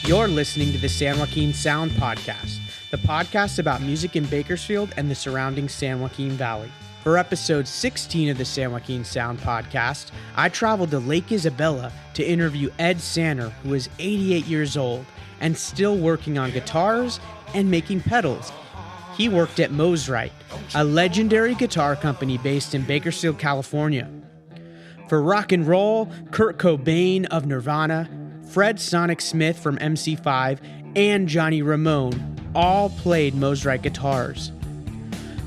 You're listening to the San Joaquin Sound Podcast, the podcast about music in Bakersfield and the surrounding San Joaquin Valley. For episode 16 of the San Joaquin Sound Podcast, I traveled to Lake Isabella to interview Ed Sanner, who is 88 years old and still working on guitars and making pedals. He worked at Mosrite, a legendary guitar company based in Bakersfield, California. For rock and roll, Kurt Cobain of Nirvana, Fred Sonic Smith from MC5, and Johnny Ramone all played Mosrite guitars.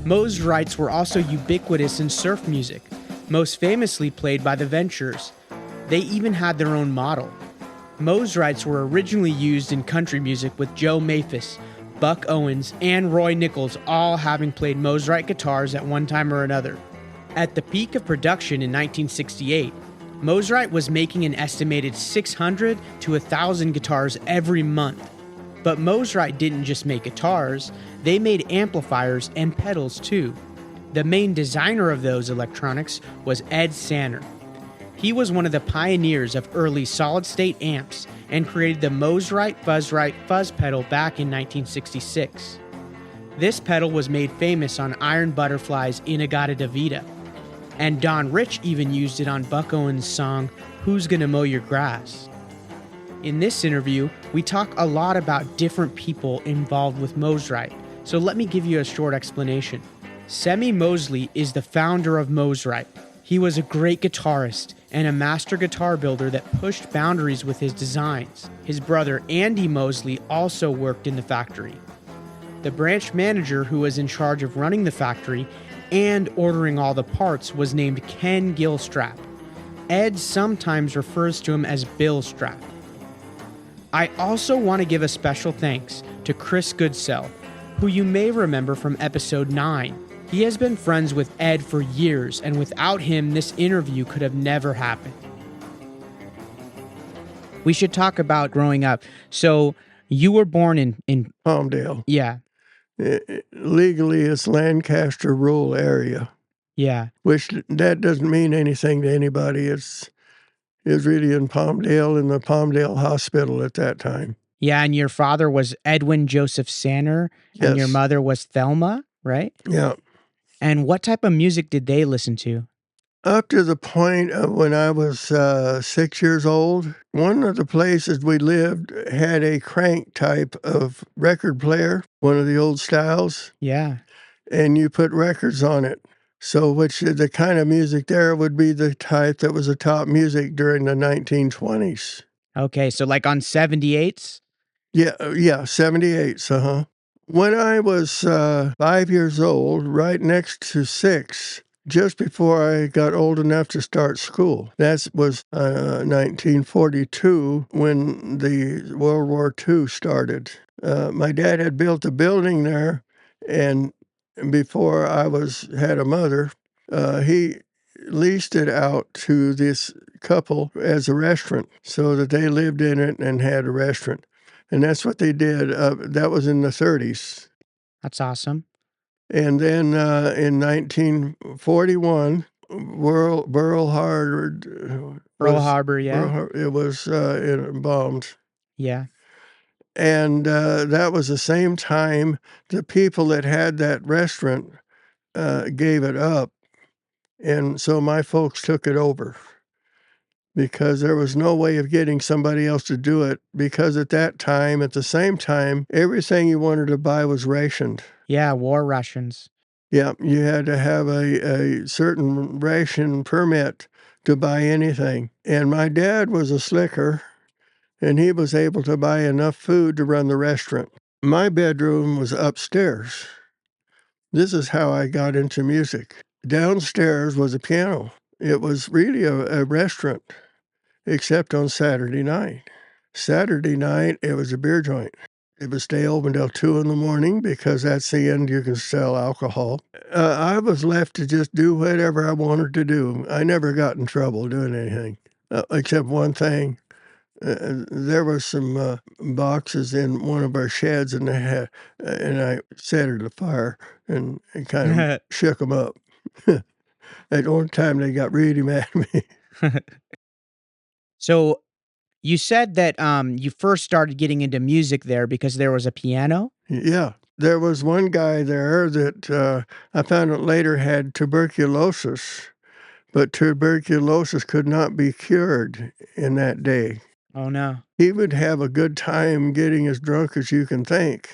Mosrites were also ubiquitous in surf music, most famously played by the Ventures. They even had their own model. Mosrites were originally used in country music with Joe Maphis, Buck Owens, and Roy Nichols all having played Mosrite guitars at one time or another. At the peak of production in 1968, Mosrite was making an estimated 600 to 1,000 guitars every month. But Mosrite didn't just make guitars, they made amplifiers and pedals too. The main designer of those electronics was Ed Sanner. He was one of the pioneers of early solid-state amps and created the Mosrite Fuzzrite fuzz pedal back in 1966. This pedal was made famous on Iron Butterfly's gadda Vida, and Don Rich even used it on Buck Owens' song, Who's Gonna Mow Your Grass? In this interview, we talk a lot about different people involved with Mosrite, so let me give you a short explanation. Semie Moseley is the founder of Mosrite. He was a great guitarist and a master guitar builder that pushed boundaries with his designs. His brother Andy Moseley also worked in the factory. The branch manager who was in charge of running the factory and ordering all the parts was named Ken Gilstrap. Ed sometimes refers to him as Bill Strap. I also want to give a special thanks to Chris Goodsell, who you may remember from episode 9. He has been friends with Ed for years, and without him, this interview could have never happened. We should talk about growing up. So, you were born in Palmdale. Yeah. Legally, it's Lancaster rural area. Yeah. Which that doesn't mean anything to anybody. It's really in Palmdale, in the Palmdale Hospital at that time. Yeah, and your father was Edwin Joseph Sanner, and your mother was Thelma, right? Yeah. And what type of music did they listen to? Up to the point of when I was 6 years old, one of the places we lived had a crank type of record player, one of the old styles. Yeah. And you put records on it. So which the kind of music there would be the type that was the top music during the 1920s. Okay, so like on 78s? Yeah, 78s, When I was 5 years old, right next to 6, just before I got old enough to start school. That was 1942 when the World War II started. My dad had built a building there, and before I had a mother, he leased it out to this couple as a restaurant so that they lived in it and had a restaurant. And that's what they did. That was in the 30s. That's awesome. And then in 1941, Pearl Harbor. It was bombed. Yeah. And that was the same time the people that had that restaurant gave it up. And so my folks took it over because there was no way of getting somebody else to do it, because at that time, at the same time, everything you wanted to buy was rationed. Yeah, war rations. Yeah, you had to have a certain ration permit to buy anything. And my dad was a slicker, and he was able to buy enough food to run the restaurant. My bedroom was upstairs. This is how I got into music. Downstairs was a piano. It was really a restaurant, except on Saturday night. Saturday night, it was a beer joint. It would stay open till 2 in the morning because that's the end you can sell alcohol. I was left to just do whatever I wanted to do. I never got in trouble doing anything, except one thing. There were some boxes in one of our sheds, and I set it afire and kind of shook them up. At one time, they got really mad at me. So You said that you first started getting into music there because there was a piano? Yeah. There was one guy there that I found out later had tuberculosis, but tuberculosis could not be cured in that day. Oh, no. He would have a good time getting as drunk as you can think.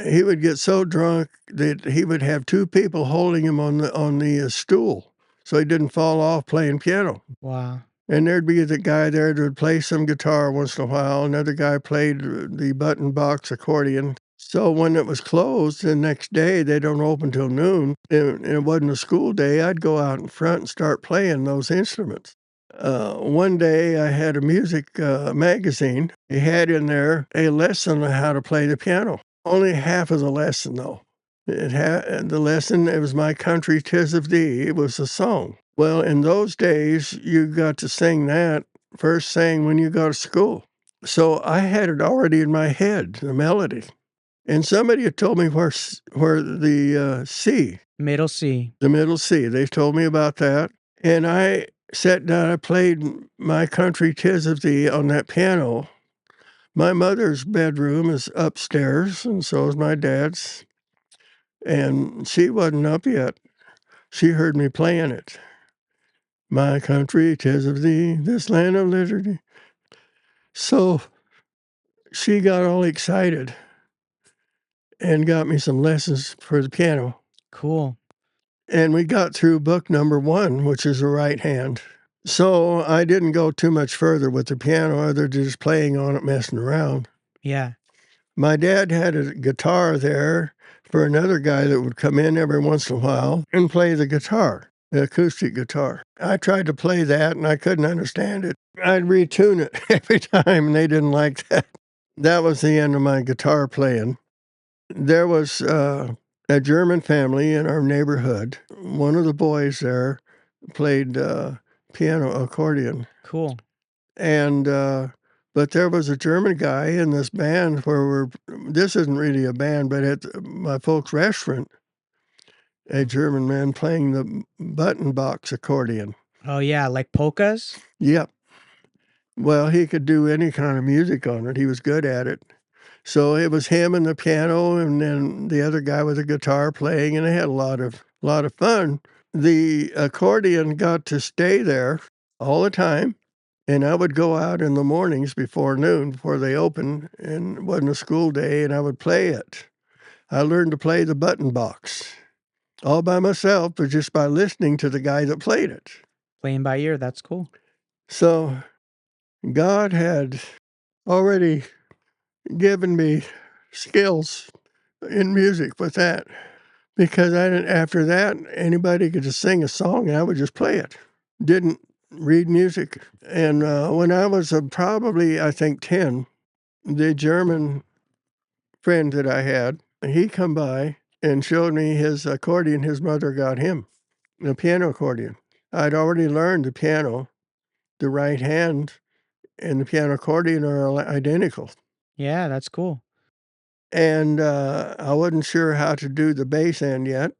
He would get so drunk that he would have two people holding him on the stool so he didn't fall off playing piano. Wow. And there'd be the guy there that would play some guitar once in a while. Another guy played the button box accordion. So when it was closed the next day, they don't open till noon, and it wasn't a school day, I'd go out in front and start playing those instruments. One day I had a music magazine. It had in there a lesson on how to play the piano. Only half of the lesson, though. It had the lesson, it was My Country, 'Tis of Thee. It was a song. Well, in those days, you got to sing that first thing when you go to school. So I had it already in my head, the melody. And somebody had told me where the C, Middle C. the middle C, they told me about that. And I sat down, I played My Country, 'Tis of Thee on that piano. My mother's bedroom is upstairs, and so is my dad's. And she wasn't up yet. She heard me playing it. My country, 'tis of thee, this land of liberty. So she got all excited and got me some lessons for the piano. Cool. And we got through book number 1, which is the right hand. So I didn't go too much further with the piano other than just playing on it, messing around. Yeah. My dad had a guitar there for another guy that would come in every once in a while and play the guitar, the acoustic guitar. I tried to play that and I couldn't understand it. I'd retune it every time and they didn't like that. That was the end of my guitar playing. There was a German family in our neighborhood. One of the boys there played piano accordion. Cool. And but there was a German guy in this band this isn't really a band, but at my folks' restaurant, a German man playing the button box accordion. Oh, yeah, like polkas? Yep. Well, he could do any kind of music on it. He was good at it. So it was him and the piano, and then the other guy with the guitar playing, and they had a lot of fun. The accordion got to stay there all the time. And I would go out in the mornings before noon, before they opened, and it wasn't a school day, and I would play it. I learned to play the button box all by myself, but just by listening to the guy that played it. Playing by ear, that's cool. So God had already given me skills in music with that, because after that, anybody could just sing a song, and I would just play it. Didn't read music. And when I was probably, I think, 10, the German friend that I had, he come by and showed me his accordion his mother got him, a piano accordion. I'd already learned the piano. The right hand and the piano accordion are identical. Yeah, that's cool. And I wasn't sure how to do the bass end yet,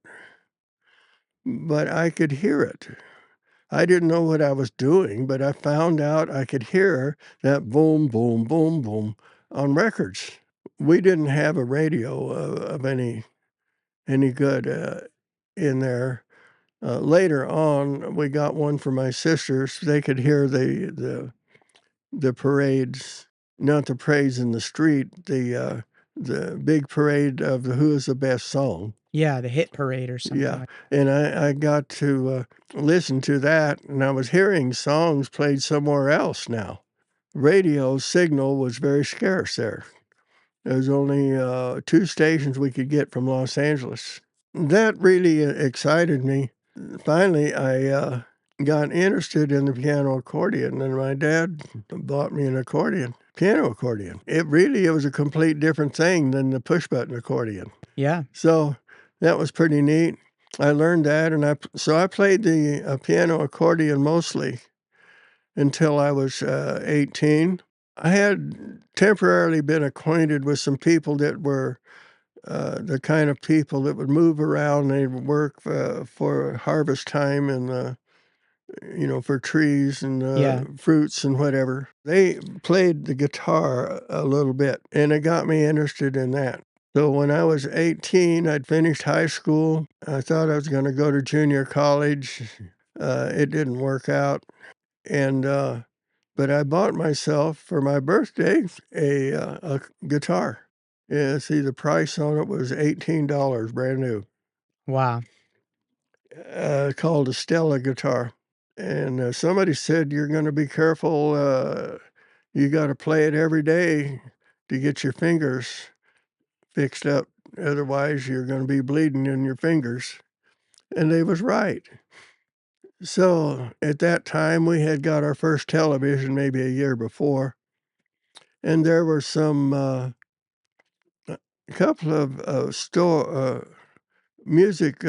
but I could hear it. I didn't know what I was doing, but I found out I could hear that boom, boom, boom, boom on records. We didn't have a radio of any good in there. Later on, we got one for my sisters. They could hear the parades, not the parades in the street, the big parade of the Who Is the Best song. Yeah, the hit parade or something. Yeah, and I got to listen to that, and I was hearing songs played somewhere else now. Radio signal was very scarce there. There was only 2 stations we could get from Los Angeles. That really excited me. Finally, I got interested in the piano accordion, and my dad bought me an piano accordion. It was a complete different thing than the push-button accordion. Yeah. So that was pretty neat. I learned that, and I played the piano accordion mostly until I was 18. I had temporarily been acquainted with some people that were the kind of people that would move around. They'd work for harvest time in for trees and Yeah. fruits and whatever. They played the guitar a little bit, and it got me interested in that. So when I was 18, I'd finished high school. I thought I was going to go to junior college. It didn't work out, and but I bought myself for my birthday a guitar. Yeah, see, the price on it was $18, brand new. Wow. Called a Stella guitar. And somebody said, you're going to be careful. You got to play it every day to get your fingers fixed up. Otherwise, you're going to be bleeding in your fingers. And they was right. So at that time, we had got our first television maybe a year before. And there were some a couple of music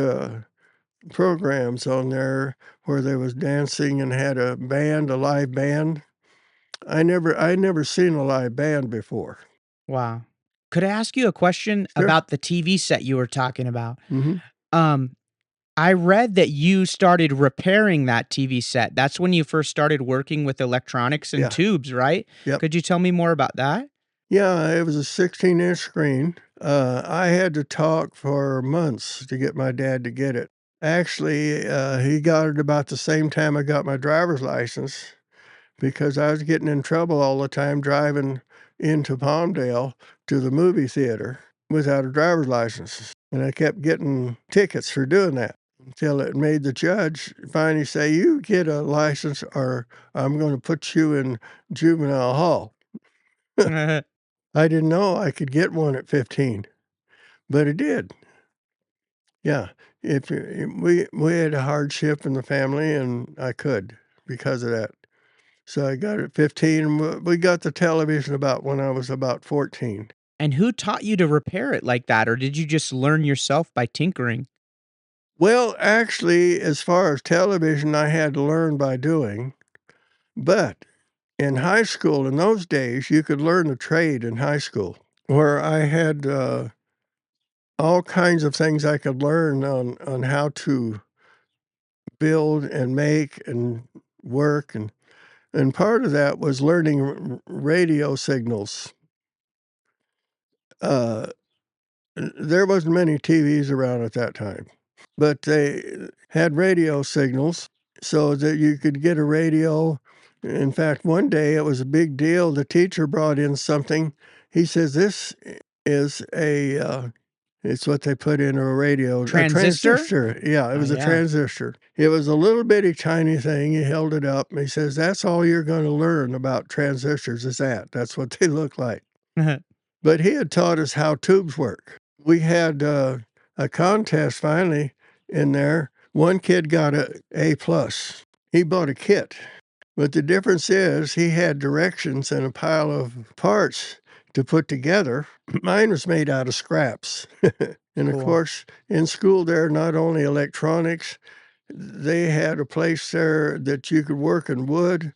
programs on there where there was dancing and had a live band. I never seen a live band before. Wow. Could I ask you a question Sure. about the TV set you were talking about? Mm-hmm. I read that you started repairing that TV set. That's when you first started working with electronics and Yeah. tubes, right? Yep. Could you tell me more about that? Yeah, it was a 16-inch screen. I had to talk for months to get my dad to get it. Actually, he got it about the same time I got my driver's license because I was getting in trouble all the time driving into Palmdale to the movie theater without a driver's license. And I kept getting tickets for doing that until it made the judge finally say, you get a license or I'm going to put you in juvenile hall. I didn't know I could get one at 15, but it did. Yeah, we had a hardship in the family, and I could because of that. So I got it at 15, and we got the television about when I was about 14. And who taught you to repair it like that, or did you just learn yourself by tinkering? Well, actually, as far as television, I had to learn by doing, but in high school, in those days, you could learn a trade in high school, where I had all kinds of things I could learn on how to build and make and work, and part of that was learning radio signals. There wasn't many TVs around at that time, but they had radio signals so that you could get a radio. In fact, one day it was a big deal. The teacher brought in something. He says, this is it's what they put in a radio. Transistor? A transistor. Yeah, it was a yeah. transistor. It was a little bitty tiny thing. He held it up and he says, that's all you're going to learn about transistors is that. That's what they look like. But he had taught us how tubes work. We had a contest finally in there. One kid got a A+. He bought a kit. But the difference is he had directions and a pile of parts to put together. Mine was made out of scraps. And of Cool. course, in school there, not only electronics, they had a place there that you could work in wood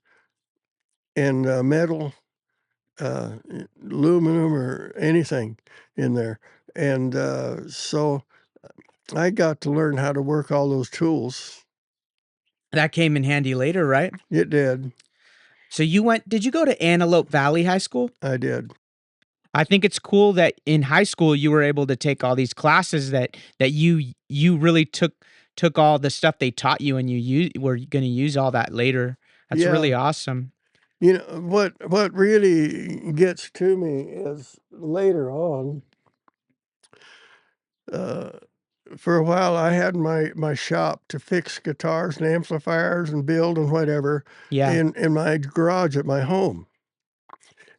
and metal, aluminum or anything in there. And so I got to learn how to work all those tools. That came in handy later, right? It did. So did you go to Antelope Valley High School? I did. I think it's cool that in high school you were able to take all these classes that you really took all the stuff they taught you and were going to use all that later. That's really awesome. You know, what really gets to me is later on, for a while I had my shop to fix guitars and amplifiers and build and whatever in my garage at my home.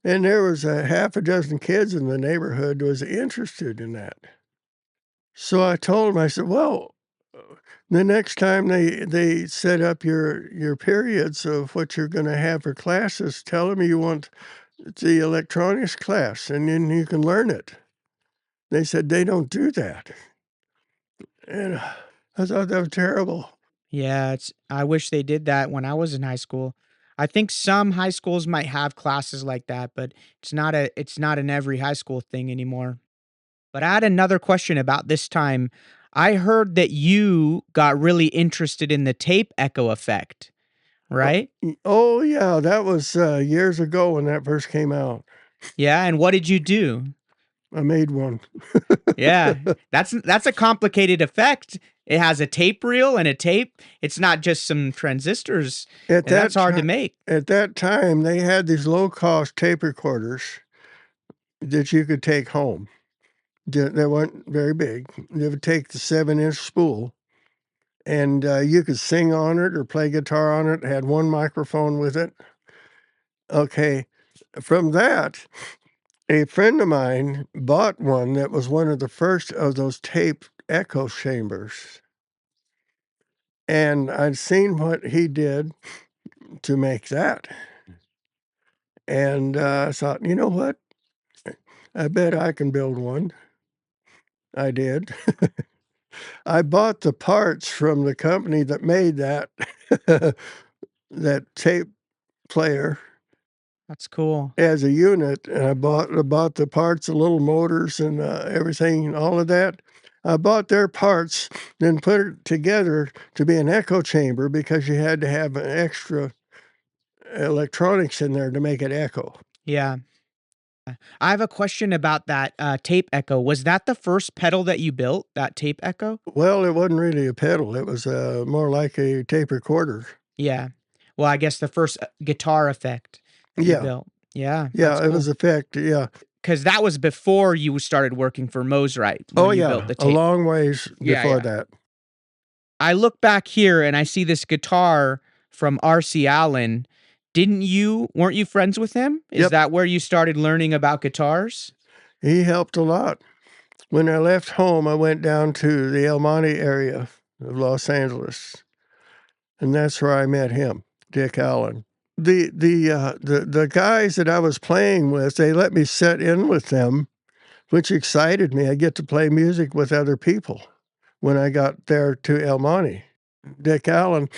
And there was a half a dozen kids in the neighborhood was interested in that. So I told them, I said, well, the next time they set up your periods of what you're going to have for classes, tell them you want the electronics class, and then you can learn it. They said they don't do that. And I thought that was terrible. Yeah, I wish they did that when I was in high school. I think some high schools might have classes like that, but it's not an every high school thing anymore. But I had another question about this time. I heard that you got really interested in the tape echo effect. right? Oh, yeah, that was years ago when that first came out. Yeah, and what did you do? I made one. Yeah, that's a complicated effect. It has a tape reel and a tape. It's not just some transistors, At and that's that hard to make. At that time, they had these low-cost tape recorders that you could take home. They weren't very big. They would take the 7-inch spool, and you could sing on it or play guitar on it. It had one microphone with it. Okay, from that, a friend of mine bought one that was one of the first of those tape echo chambers. And I'd seen what he did to make that. And I thought, you know what? I bet I can build one. I did. I bought the parts from the company that made that that tape player That's cool. as a unit, and I bought the parts, the little motors and everything, all of that. I bought their parts, then put it together to be an echo chamber because you had to have an extra electronics in there to make it echo. Yeah. I have a question about that tape echo. Was that the first pedal that you built, that tape echo? Well, it wasn't really a pedal. It was more like a tape recorder. Yeah. Well, I guess the first guitar effect you Yeah. built. Yeah. Yeah, it was effect. Yeah. Because that was before you started working for Mosrite. Oh, when you yeah. built the A tape. long ways Yeah, before yeah. that. I look back here and I see this guitar from R.C. Allen. Weren't you friends with him? Is Yep. that where you started learning about guitars? He helped a lot. When I left home, I went down to the El Monte area of Los Angeles, and that's where I met him, Dick Allen. The guys that I was playing with, they let me sit in with them, which excited me. I get to play music with other people when I got there to El Monte. Dick Allen,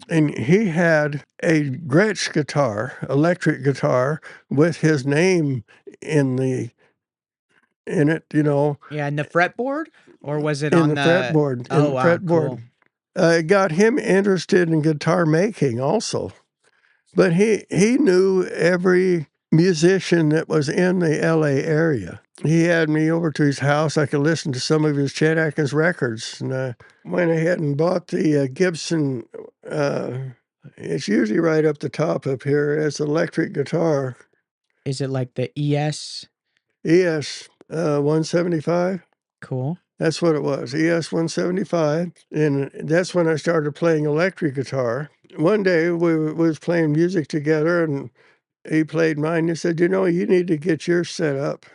and he had a Gretsch guitar, electric guitar, with his name in it, you know. Yeah, in the fretboard? Or was it In on the fretboard. Oh, In the wow, fretboard. cool. It got him interested in guitar making also. But he knew every musician that was in the LA area. He had me over to his house. I could listen to some of his Chet Atkins records. And I went ahead and bought the Gibson. It's usually right up the top up here. It's an electric guitar. Is it like the ES? ES 175. Cool. That's what it was, ES 175. And that's when I started playing electric guitar. One day we was playing music together, and he played mine. He said, you know, you need to get yours set up.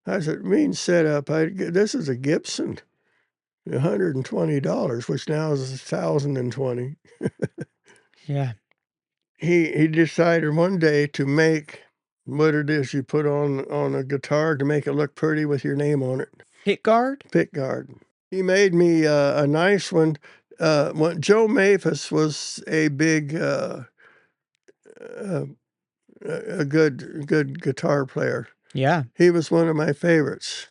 I said, mean set up? This is a Gibson, $120, which now is $1,020. Yeah. He decided one day to make what it is you put on a guitar to make it look pretty with your name on it. Pick guard? Pick guard. He made me a nice one. Joe Maphis was a big, a good guitar player. Yeah. He was one of my favorites.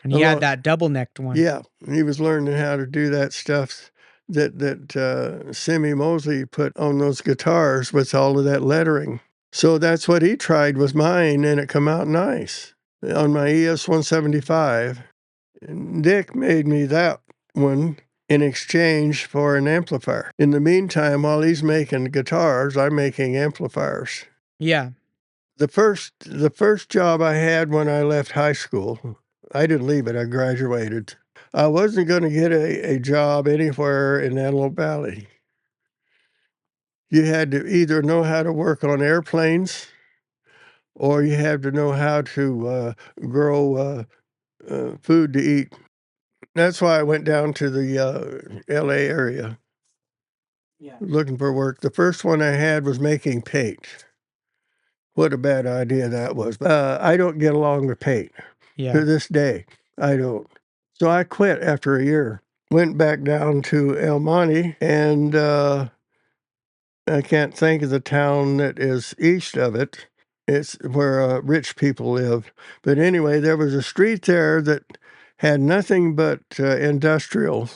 And he had that double-necked one. Yeah, he was learning how to do that stuff that Semie Moseley put on those guitars with all of that lettering. So that's what he tried with mine, and it come out nice on my ES 175. Dick made me that one in exchange for an amplifier. In the meantime, while he's making guitars, I'm making amplifiers. Yeah. The first job I had when I left high school, I didn't leave it, I graduated. I wasn't going to get a job anywhere in Antelope Valley. You had to either know how to work on airplanes, or you had to know how to grow food to eat. That's why I went down to the LA area looking for work. The first one I had was making paint. What a bad idea that was. I don't get along with paint. To this day. I don't. So I quit after a year. Went back down to El Monte, and I can't think of the town that is east of it. It's where rich people live. But anyway, there was a street there that had nothing but industrial.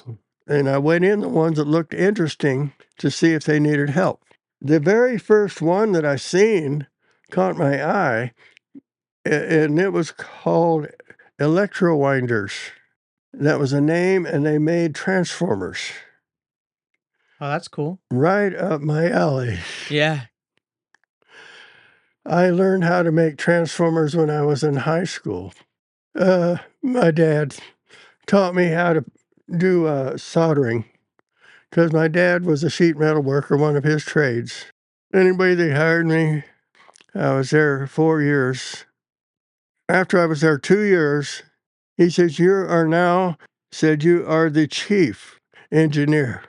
And I went in the ones that looked interesting to see if they needed help. The very first one that I seen caught my eye, and it was called Electro Winders. That was a name, and they made transformers. Oh, that's cool. Right up my alley. Yeah. I learned how to make transformers when I was in high school. My dad taught me how to do soldering, because my dad was a sheet metal worker, one of his trades. Anyway, they hired me. I was there 4 years. After I was there 2 years, he says, you are the chief engineer.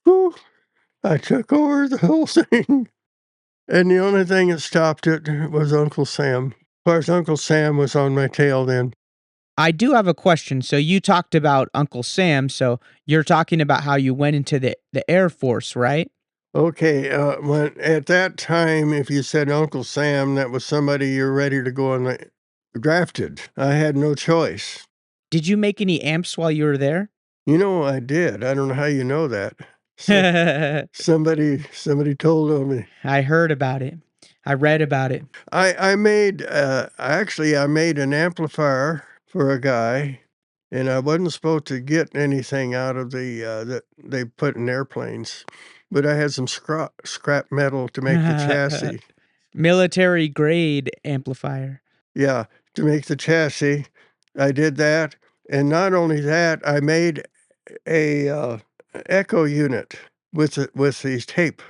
Whew. I took over the whole thing. And the only thing that stopped it was Uncle Sam. Of course, Uncle Sam was on my tail then. I do have a question. So you talked about Uncle Sam. So you're talking about how you went into the Air Force, right? Okay, when at that time, if you said Uncle Sam, that was somebody you're ready to go on the drafted. I had no choice. Did you make any amps while you were there? You know, I did. I don't know how you know that. So, somebody told on me. I heard about it. I read about it. I made an amplifier for a guy, and I wasn't supposed to get anything out of the that they put in airplanes, but I had some scrap metal to make the chassis. Military grade amplifier. Yeah, to make the chassis. I did that, and not only that, I made a echo unit with these tape.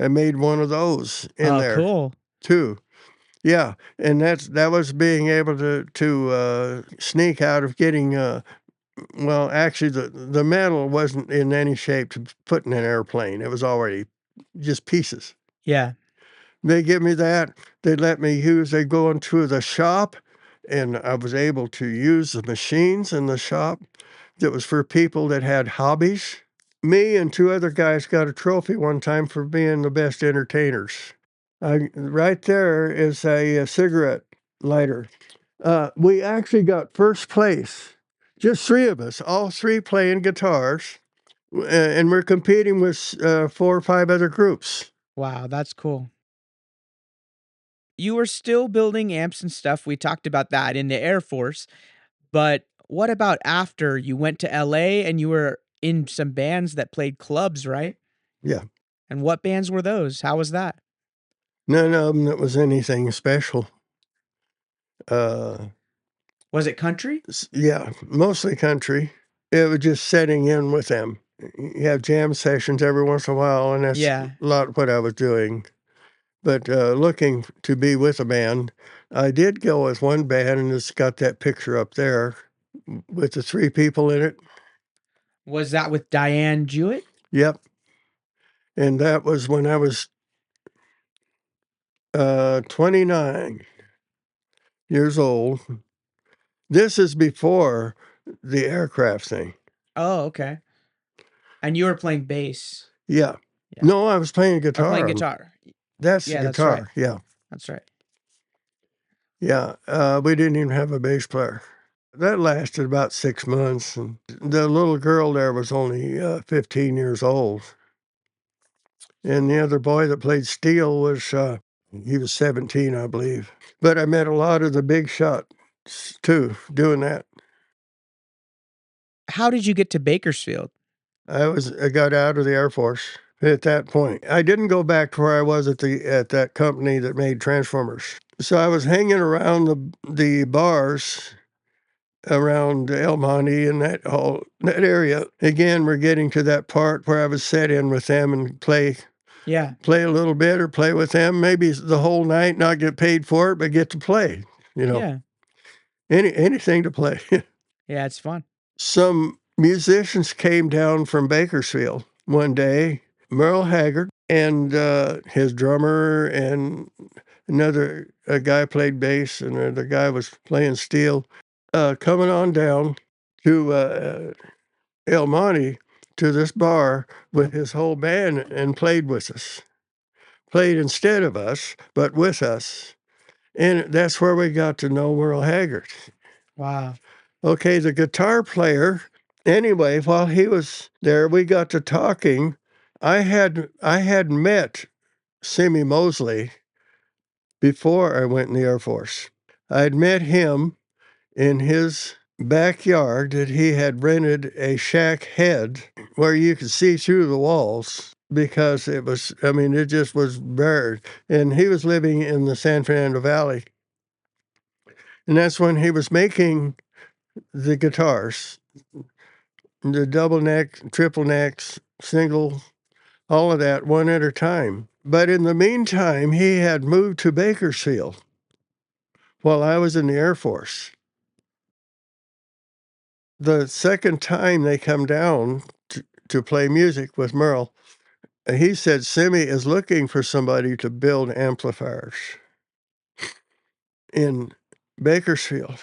I made one of those in there. Cool. Too. Yeah, and that was being able to sneak out of getting well, actually the metal wasn't in any shape to put in an airplane. It was already just pieces. Yeah. They give me that. They let me they go into the shop, and I was able to use the machines in the shop that was for people that had hobbies. Me and 2 other guys got a trophy one time for being the best entertainers. Right there is a cigarette lighter. We actually got first place, just 3 of us, all 3 playing guitars, and we're competing with 4 or 5 other groups. Wow, that's cool. You were still building amps and stuff. We talked about that in the Air Force. But what about after you went to LA and you were in some bands that played clubs, right? Yeah. And what bands were those? How was that? None of them that was anything special. Was it country? Yeah, mostly country. It was just setting in with them. You have jam sessions every once in a while, and that's a lot of what I was doing. But looking to be with a band, I did go with one band, and it's got that picture up there with the 3 people in it. Was that with Diane Jewett? Yep. And that was when I was 29 years old. This is before the aircraft thing. Oh, okay. And you were playing bass. Yeah. No, I was playing guitar. Playing guitar. That's the guitar. That's right. Yeah. That's right. Yeah. We didn't even have a bass player. That lasted about 6 months. And the little girl there was only 15 years old. And the other boy that played steel was, he was 17, I believe. But I met a lot of the big shots, too, doing that. How did you get to Bakersfield? I got out of the Air Force at that point. I didn't go back to where I was at that company that made transformers. So I was hanging around the bars around El Monte and that area. Again, we're getting to that part where I would set in with them and play a little bit or play with them, maybe the whole night, not get paid for it, but get to play, Yeah. Anything to play. Yeah, it's fun. Some musicians came down from Bakersfield one day, Merle Haggard and his drummer and a guy played bass and the guy was playing steel, coming on down to El Monte to this bar with his whole band and played with us. Played instead of us, but with us. And that's where we got to know Merle Haggard. Wow. Okay, the guitar player, anyway, while he was there, we got to talking. I had met Semie Moseley before I went in the Air Force. I had met him in his backyard that he had rented a shack head where you could see through the walls because it just was bare. And he was living in the San Fernando Valley. And that's when he was making the guitars, the double neck, triple necks, single, all of that one at a time. But in the meantime, he had moved to Bakersfield while I was in the Air Force. The second time they come down to play music with Merle, he said Semie is looking for somebody to build amplifiers in Bakersfield.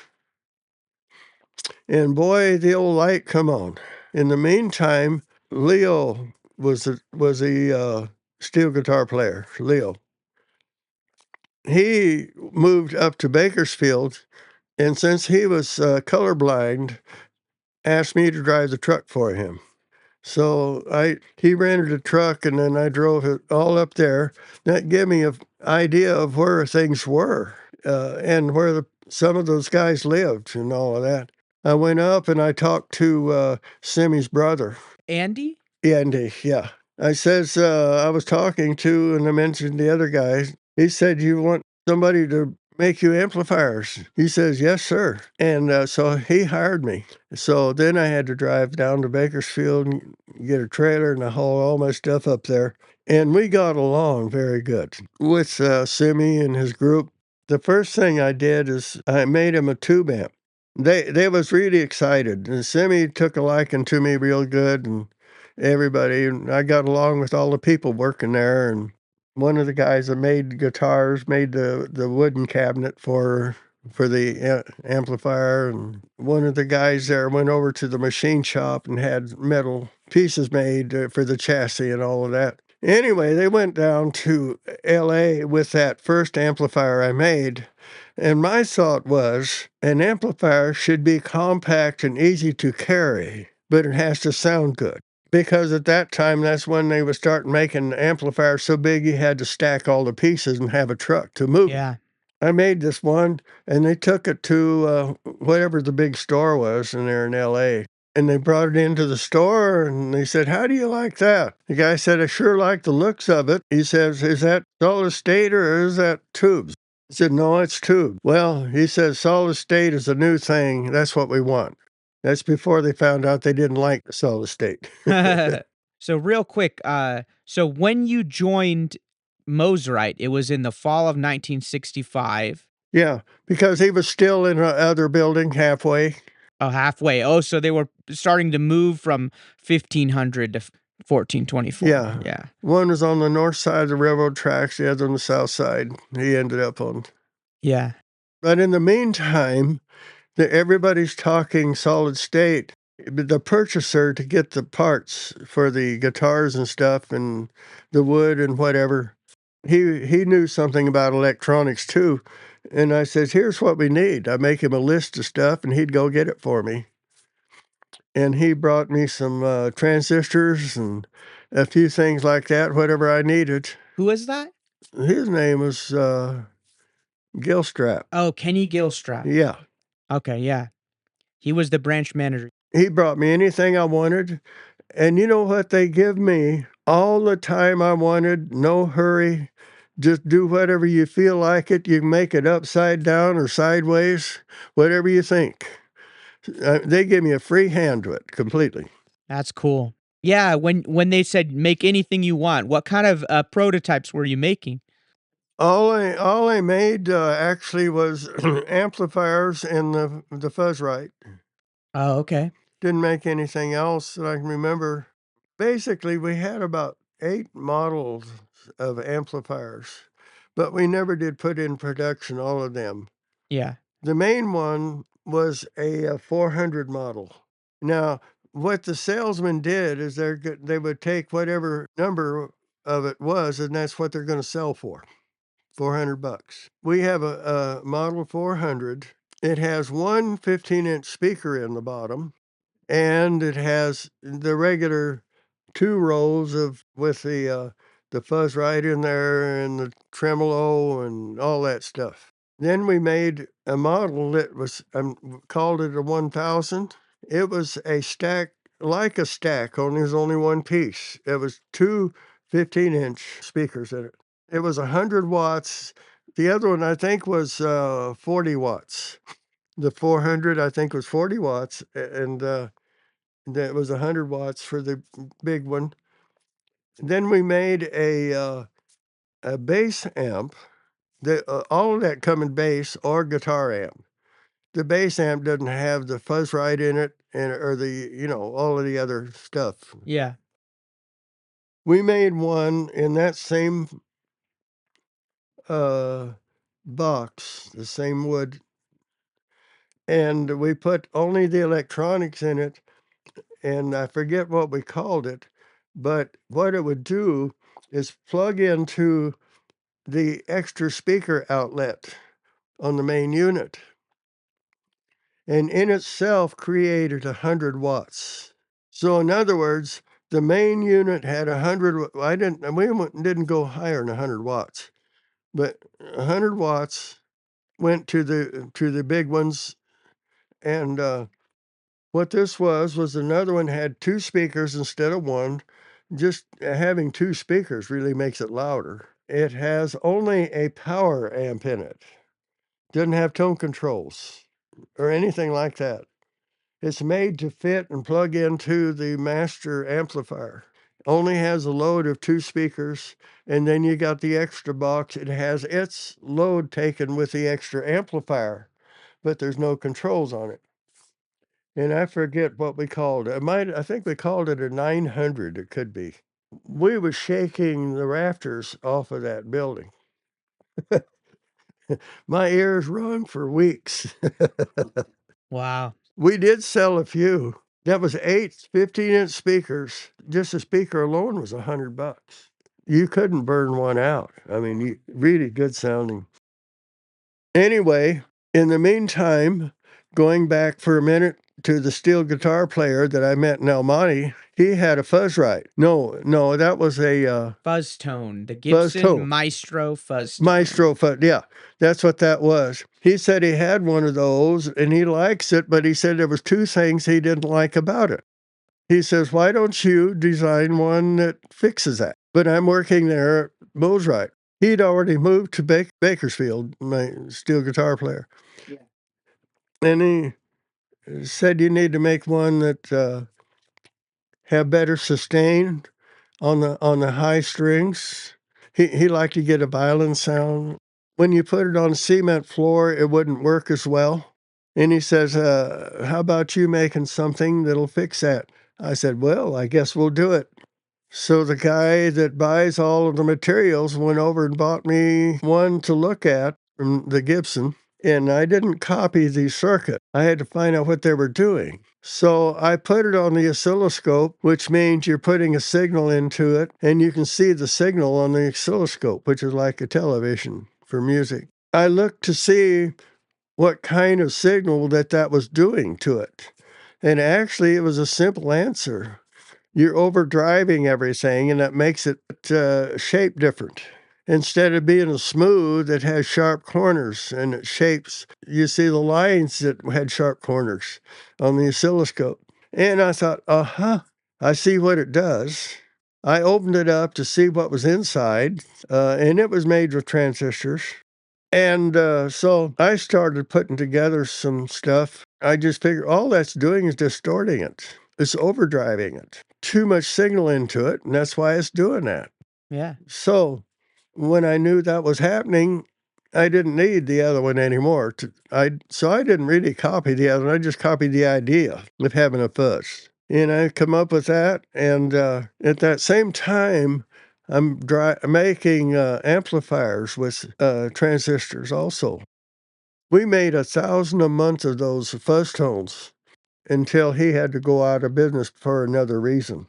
And boy, the old light come on. In the meantime, Leo was a steel guitar player, Leo. He moved up to Bakersfield, and since he was colorblind, asked me to drive the truck for him. So he rented a truck, and then I drove it all up there. That gave me an idea of where things were and where some of those guys lived and all of that. I went up and I talked to Semie's brother. Andy? Andy, yeah. I says, I was talking to, and I mentioned the other guy. He said, you want somebody to make you amplifiers? He says, yes, sir. And so he hired me. So then I had to drive down to Bakersfield and get a trailer and haul all my stuff up there. And we got along very good with Semie and his group. The first thing I did is I made him a tube amp. They was really excited. And Semie took a liking to me real good, and everybody. And I got along with all the people working there. And one of the guys that made guitars made the wooden cabinet for the amplifier. And one of the guys there went over to the machine shop and had metal pieces made for the chassis and all of that. Anyway, they went down to LA with that first amplifier I made. And my thought was an amplifier should be compact and easy to carry, but it has to sound good. Because at that time, that's when they would start making amplifiers so big you had to stack all the pieces and have a truck to move. Yeah. I made this one, and they took it to whatever the big store was in there in L.A., and they brought it into the store, and they said, how do you like that? The guy said, I sure like the looks of it. He says, is that solid state or is that tubes? I said, no, it's tube. Well, he says, solid state is a new thing. That's what we want. That's before they found out they didn't like the solid state. So real quick, so when you joined Mosrite, it was in the fall of 1965. Yeah, because he was still in another building halfway. Oh, halfway. Oh, so they were starting to move from 1500 to 1424. Yeah. Yeah. One was on the north side of the railroad tracks, the other on the south side. He ended up on. Yeah. But in the meantime, everybody's talking solid state. The purchaser to get the parts for the guitars and stuff and the wood and whatever, he knew something about electronics too. And I says, here's what we need. I make him a list of stuff, and he'd go get it for me. And he brought me some transistors and a few things like that, whatever I needed. Who is that? His name was Gilstrap. Oh, Kenny Gilstrap. Yeah. Okay, yeah. He was the branch manager. He brought me anything I wanted. And you know what? They give me all the time I wanted, no hurry. Just do whatever you feel like it. You can make it upside down or sideways, whatever you think. They gave me a free hand to it completely. That's cool. Yeah, when they said make anything you want, what kind of prototypes were you making? All I made actually was amplifiers and the Fuzzrite. Oh, okay. Didn't make anything else that I can remember. Basically, we had about 8 models of amplifiers, but we never did put in production all of them. Yeah. The main one was a 400 model. Now, what the salesman did is they would take whatever number of it was, and that's what they're going to sell for, $400. We have a model 400. It has one 15-inch speaker in the bottom, and it has the regular 2 rows with the Fuzzrite in there and the tremolo and all that stuff. Then we made a model that was called it a 1000. It was a stack, like a stack, only there's only one piece. It was 2 15-inch speakers in it. It was 100 watts. The other one, I think, was 40 watts. The 400, I think, was 40 watts, and that was 100 watts for the big one. Then we made a bass amp. All of that come in bass or guitar amp. The bass amp doesn't have the Fuzzrite in it, or all of the other stuff. Yeah. We made one in that same box, the same wood, and we put only the electronics in it, and I forget what we called it, but what it would do is plug into the extra speaker outlet on the main unit, and in itself created 100 watts. So in other words, the main unit had 100. We didn't go higher than 100 watts, but 100 watts went to the big ones. And what this was another one had 2 speakers instead of 1. Just having 2 speakers really makes it louder. It has only a power amp in it. Doesn't have tone controls or anything like that. It's made to fit and plug into the master amplifier. Only has a load of 2 speakers, and then you got the extra box. It has its load taken with the extra amplifier, but there's no controls on it. And I forget what we called it. I think we called it a 900, it could be. We were shaking the rafters off of that building. My ears rung for weeks. Wow. We did sell a few. That was 8 15-inch speakers. Just the speaker alone was $100. You couldn't burn one out. I mean, really good sounding. Anyway, in the meantime, going back for a minute to the steel guitar player that I met in El Monte, he had a Fuzzrite. No, that was a Fuzz tone. The Fuzz Gibson tone. Maestro Fuzz tone. Maestro Fuzz, yeah, that's what that was. He said he had one of those and he likes it, but he said there was 2 things he didn't like about it. He says, why don't you design one that fixes that? But I'm working there at Mosrite. He'd already moved to Bakersfield, my steel guitar player. Yeah. And he said you need to make one that have better sustain on the high strings. He liked to get a violin sound. When you put it on cement floor, it wouldn't work as well. And he says, how about you making something that'll fix that? I said, well, I guess we'll do it. So the guy that buys all of the materials went over and bought me one to look at from the Gibson. And I didn't copy the circuit. I had to find out what they were doing. So I put it on the oscilloscope, which means you're putting a signal into it, and you can see the signal on the oscilloscope, which is like a television for music. I looked to see what kind of signal that was doing to it. And actually, it was a simple answer. You're overdriving everything, and that makes it shape different. Instead of being a smooth, it has sharp corners and it shapes. You see the lines that had sharp corners on the oscilloscope. And I thought, I see what it does. I opened it up to see what was inside, and it was made with transistors. And so I started putting together some stuff. I just figured all that's doing is distorting it. It's overdriving it. Too much signal into it, and that's why it's doing that. Yeah. So when I knew that was happening, I didn't need the other one anymore. So I didn't really copy the other one. I just copied the idea of having a fuzz. And I come up with that, and at that same time, I'm making amplifiers with transistors also. We made 1,000 a month of those fuzz tones until he had to go out of business for another reason.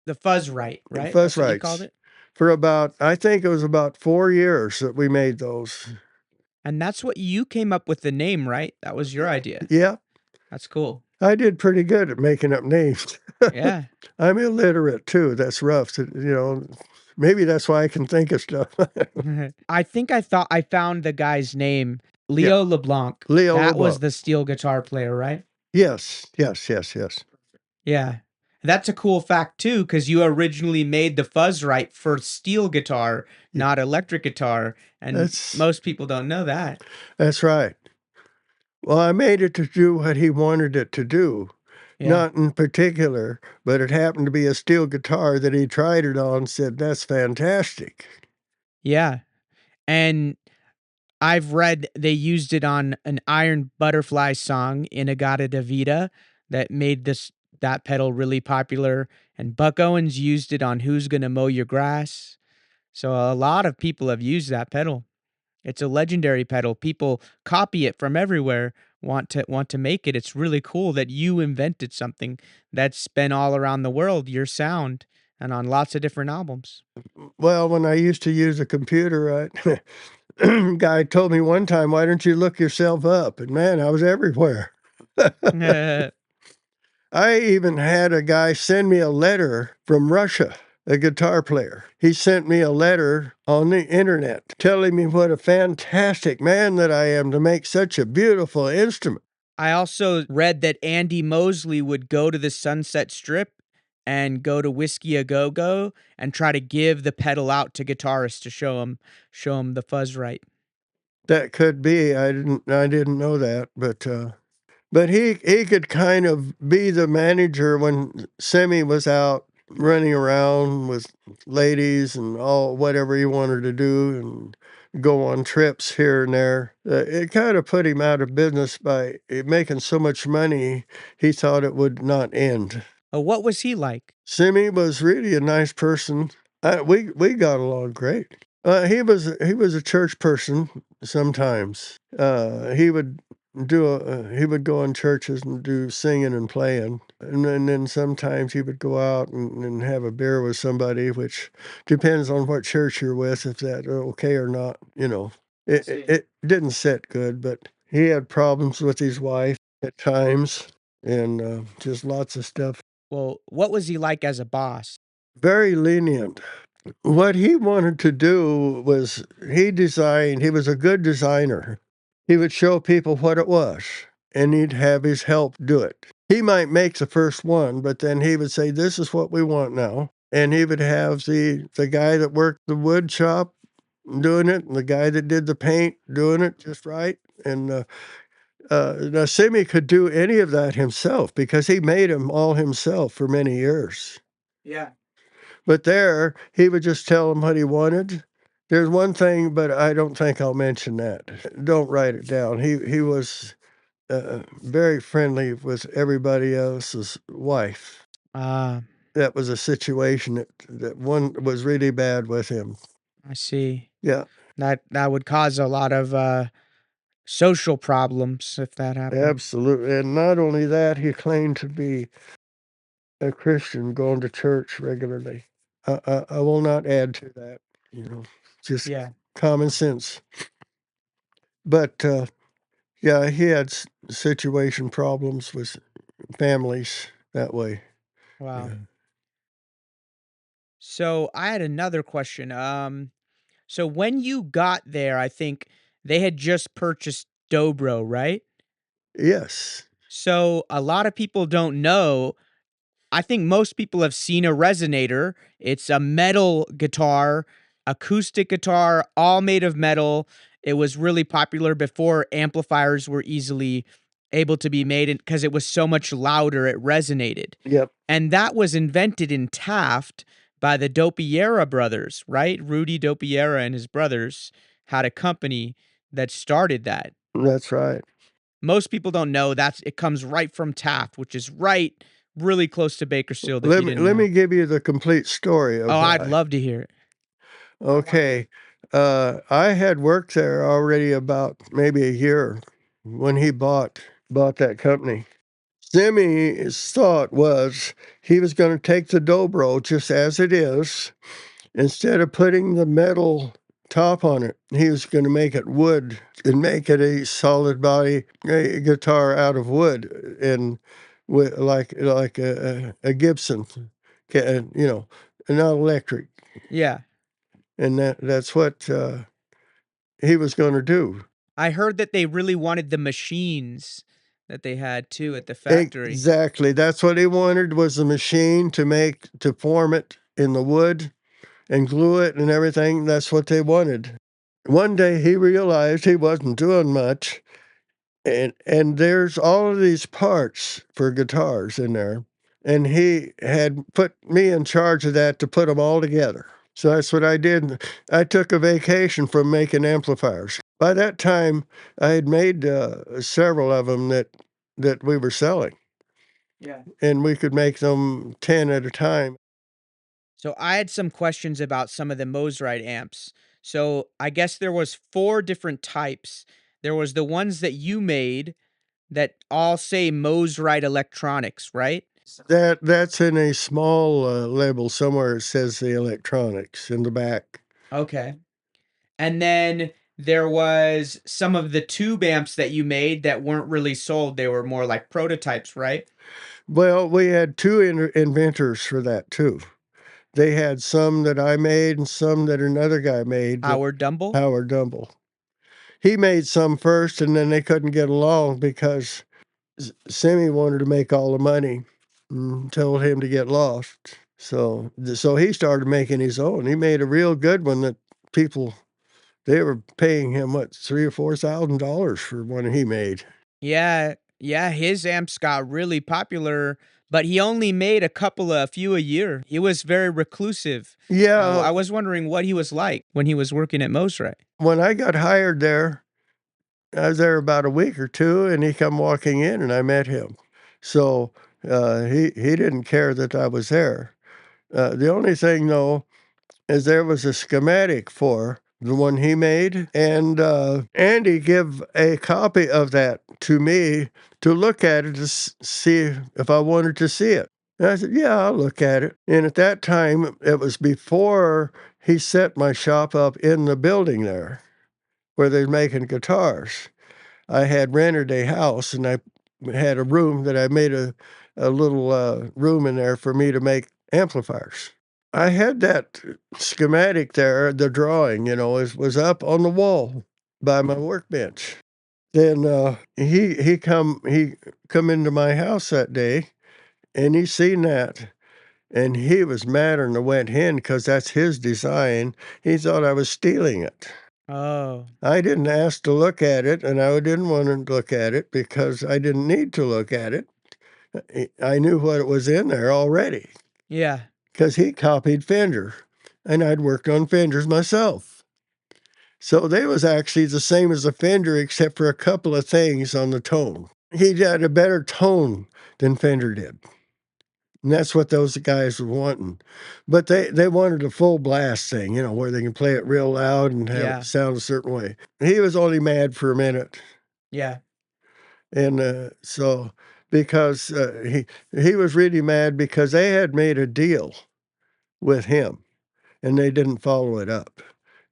The Fuzzrite, right? That's what you called Fuzzrites. it? For I think it was about 4 years that we made those. And that's what you came up with the name, right? That was your idea. Yeah. That's cool. I did pretty good at making up names. Yeah. I'm illiterate too. That's rough. Maybe that's why I can think of stuff. I think I found the guy's name, Yeah, Leo LeBlanc. Leo That was LeBlanc. the steel guitar player, right? Yes. Yeah. That's a cool fact too, because you originally made the Fuzzrite for steel guitar, Yeah, not electric guitar, and that's most people don't know that. that's right. Well, I made it to do what he wanted it to do. Yeah. Not in particular, but it happened to be a steel guitar that he tried it on and said, "That's fantastic." Yeah. And I've read they used it on an Iron Butterfly song in Agata de Vida that made that pedal really popular. And Buck Owens used it on Who's Gonna Mow Your Grass. So a lot of people have used that pedal. It's a legendary pedal. People copy it from everywhere, want to make it. It's really cool that you invented something that's been all around the world, your sound, and on lots of different albums. Well, when I used to use a computer, guy told me one time, "Why don't you look yourself up?" And man, I was everywhere. I even had a guy send me a letter from Russia, a guitar player. He sent me a letter on the internet telling me what a fantastic man that I am to make such a beautiful instrument. I also read that Andy Moseley would go to the Sunset Strip and go to Whiskey A Go Go and try to give the pedal out to guitarists to show 'em the Fuzzrite. That could be. I didn't know that, but he could kind of be the manager when Semie was out running around with ladies and all whatever he wanted to do and go on trips here and there. It kind of put him out of business by making so much money, he thought it would not end. Oh, what was he like? Semie was really a nice person. We got along great. He was a church person sometimes. He would go in churches and do singing and playing, and then sometimes he would go out and have a beer with somebody, which depends on what church you're with, if that's okay or not. It didn't sit good, but he had problems with his wife at times, and just lots of stuff. Well, what was he like as a boss? Very lenient. What he wanted to do was he was a good designer. He would show people what it was, and he'd have his help do it. He might make the first one, but then he would say, "This is what we want now." And he would have the guy that worked the wood shop doing it, and the guy that did the paint doing it just right. And now Semie could do any of that himself because he made them all himself for many years. Yeah. But there, he would just tell them what he wanted. There's one thing, but I don't think I'll mention that. Don't write it down. He was very friendly with everybody else's wife. Ah, That was a situation that one was really bad with him. I see. Yeah, That would cause a lot of social problems if that happened. absolutely. And not only that, he claimed to be a Christian, going to church regularly. I will not add to that. Just Yeah. common sense. But yeah, he had situation problems with families that way. Wow. Yeah. So I had another question. So when you got there, I think they had just purchased Dobro, right? Yes. So a lot of people don't know. I think most people have seen a resonator. It's a metal guitar, acoustic guitar, all made of metal. It was really popular before amplifiers were easily able to be made because it was so much louder, it resonated. Yep. And that was invented in Taft by the Dopiera brothers, right? Rudy Dopiera and his brothers had a company that started that. That's right. Most people don't know it comes right from Taft, which is right really close to Bakersfield if Let you me didn't let know. me give you the complete story of Oh, I'd why. love to hear it. Okay. I had worked there already about maybe a year when he bought that company. Semie's thought was he was going to take the dobro just as it is, instead of putting the metal top on it. He was going to make it wood and make it a solid body guitar out of wood, and with like a Gibson, not electric. Yeah. And that's what he was going to do. I heard that they really wanted the machines that they had too at the factory. Exactly. That's what he wanted, was the machine to form it in the wood and glue it and everything. That's what they wanted. One day he realized he wasn't doing much, and there's all of these parts for guitars in there, and he had put me in charge of that to put them all together. So that's what I did. I took a vacation from making amplifiers. By that time, I had made several of them that we were selling. Yeah. And we could make them 10 at a time. So I had some questions about some of the Mosrite amps. So I guess there was 4 different types. There was the ones that you made that all say Mosrite Electronics, right? That's in a small label somewhere. It says the electronics in the back. Okay. And then there was some of the tube amps that you made that weren't really sold. They were more like prototypes, right? Well, we had 2 inventors for that too. They had some that I made and some that another guy made. Howard Dumble? Howard Dumble. He made some first, and then they couldn't get along because Semie wanted to make all the money and told him to get lost. So he started making his own. He made a real good one that people, they were paying him what, $3,000 or $4,000 for one he made. Yeah, his amps got really popular, but he only made a few a year. He was very reclusive. Yeah. I was wondering what he was like when he was working at Mosrite. When I got hired there, I was there about a week or two, and he come walking in, and I met him. So he didn't care that I was there. The only thing, though, is there was a schematic for the one he made, and Andy gave a copy of that to me to look at it to see if I wanted to see it. And I said, yeah, I'll look at it. And at that time, it was before he set my shop up in the building there where they're making guitars. I had rented a house, and I had a room that I made a little room in there for me to make amplifiers. I had that schematic there, the drawing, was up on the wall by my workbench. Then he come into my house that day, and he seen that, and he was madder than a wet hen because that's his design. He thought I was stealing it. Oh. I didn't ask to look at it, and I didn't want to look at it because I didn't need to look at it. I knew what was in there already. Yeah. Because he copied Fender, and I'd worked on Fenders myself. So they was actually the same as a Fender except for a couple of things on the tone. He had a better tone than Fender did. And that's what those guys were wanting. But they wanted a full blast thing, where they can play it real loud and have it sound a certain way. He was only mad for a minute. Yeah. And so because he was really mad because they had made a deal with him, and they didn't follow it up.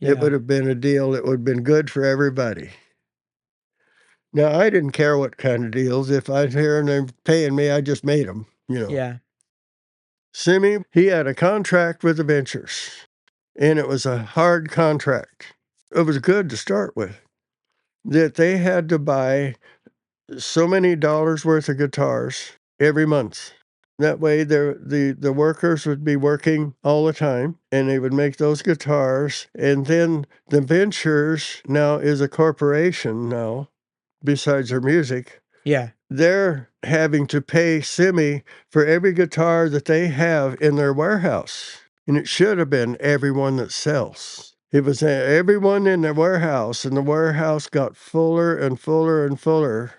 Yeah. It would have been a deal that would have been good for everybody. Now, I didn't care what kind of deals. If I'd hear and they're paying me, I just made them, Yeah. Semie, he had a contract with the Ventures, and it was a hard contract. It was good to start with, that they had to buy so many dollars worth of guitars every month. That way, the workers would be working all the time, and they would make those guitars. And then the Ventures now is a corporation now, besides their music. Yeah. They're having to pay Semie for every guitar that they have in their warehouse. And it should have been everyone that sells. It was everyone in the warehouse, and the warehouse got fuller and fuller and fuller,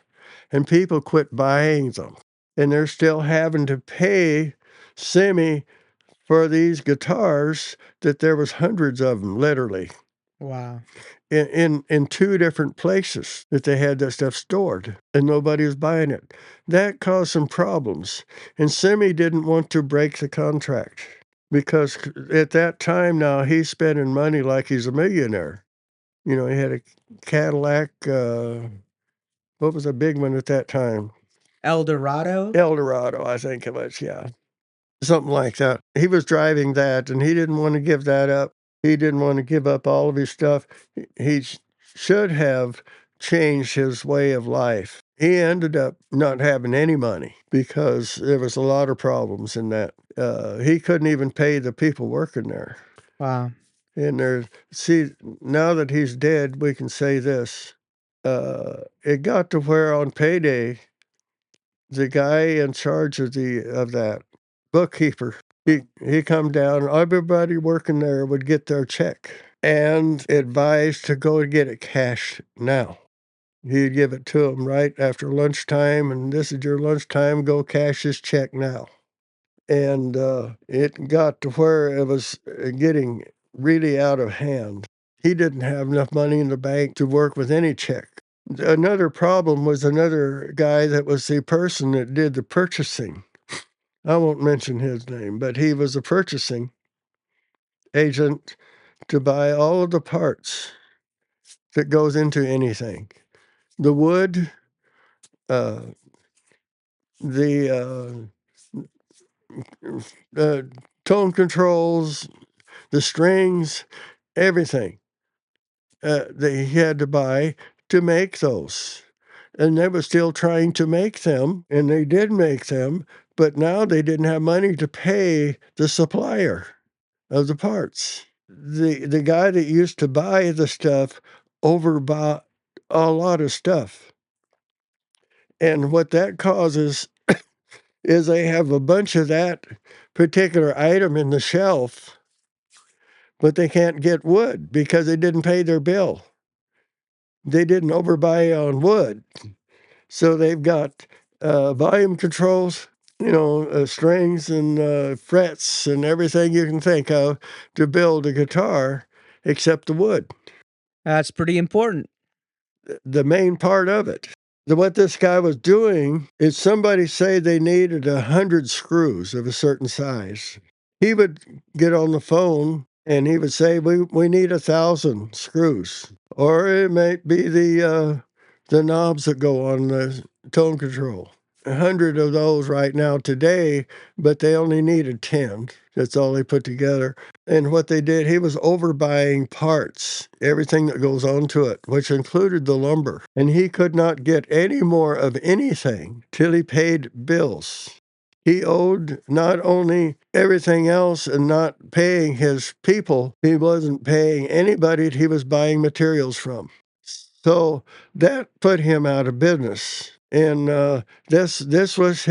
and people quit buying them. And they're still having to pay Semie for these guitars that there was hundreds of them, literally. Wow. In 2 different places that they had that stuff stored, and nobody was buying it. That caused some problems, and Semie didn't want to break the contract. because at that time now he's spending money like he's a millionaire. You know, he had a Cadillac, what was a big one at that time? Eldorado? Eldorado, I think it was, yeah. Something like that. He was driving that, and he didn't want to give that up. He didn't want to give up all of his stuff. He should have changed his way of life. He ended up not having any money because there was a lot of problems in that. He couldn't even pay the people working there. Wow. And see, now that he's dead, we can say this. It got to where on payday, the guy in charge of that bookkeeper, he come down, everybody working there would get their check and advised to go and get it cashed now. He'd give it to them right after lunchtime, and this is your lunchtime, go cash this check now. And it got to where it was getting really out of hand. He didn't have enough money in the bank to work with any check. Another problem was another guy that was the person that did the purchasing. I won't mention his name, but he was a purchasing agent to buy all of the parts that goes into anything. The wood, the tone controls, the strings, everything that he had to buy to make those. And they were still trying to make them, and they did make them, but now they didn't have money to pay the supplier of the parts. The guy that used to buy the stuff overbought a lot of stuff. And what that causes is they have a bunch of that particular item in the shelf, but they can't get wood because they didn't pay their bill. They didn't overbuy on wood. So they've got volume controls, strings and frets and everything you can think of to build a guitar except the wood. That's pretty important. The main part of it. What this guy was doing is somebody say they needed 100 screws of a certain size. He would get on the phone and he would say, we need 1,000 screws. Or it might be the knobs that go on the tone control. 100 of those right now today, but they only needed 10. That's all they put together. And what they did, he was overbuying parts, everything that goes onto it, which included the lumber. And he could not get any more of anything till he paid bills. He owed not only everything else and not paying his people, he wasn't paying anybody he was buying materials from. So that put him out of business. And this was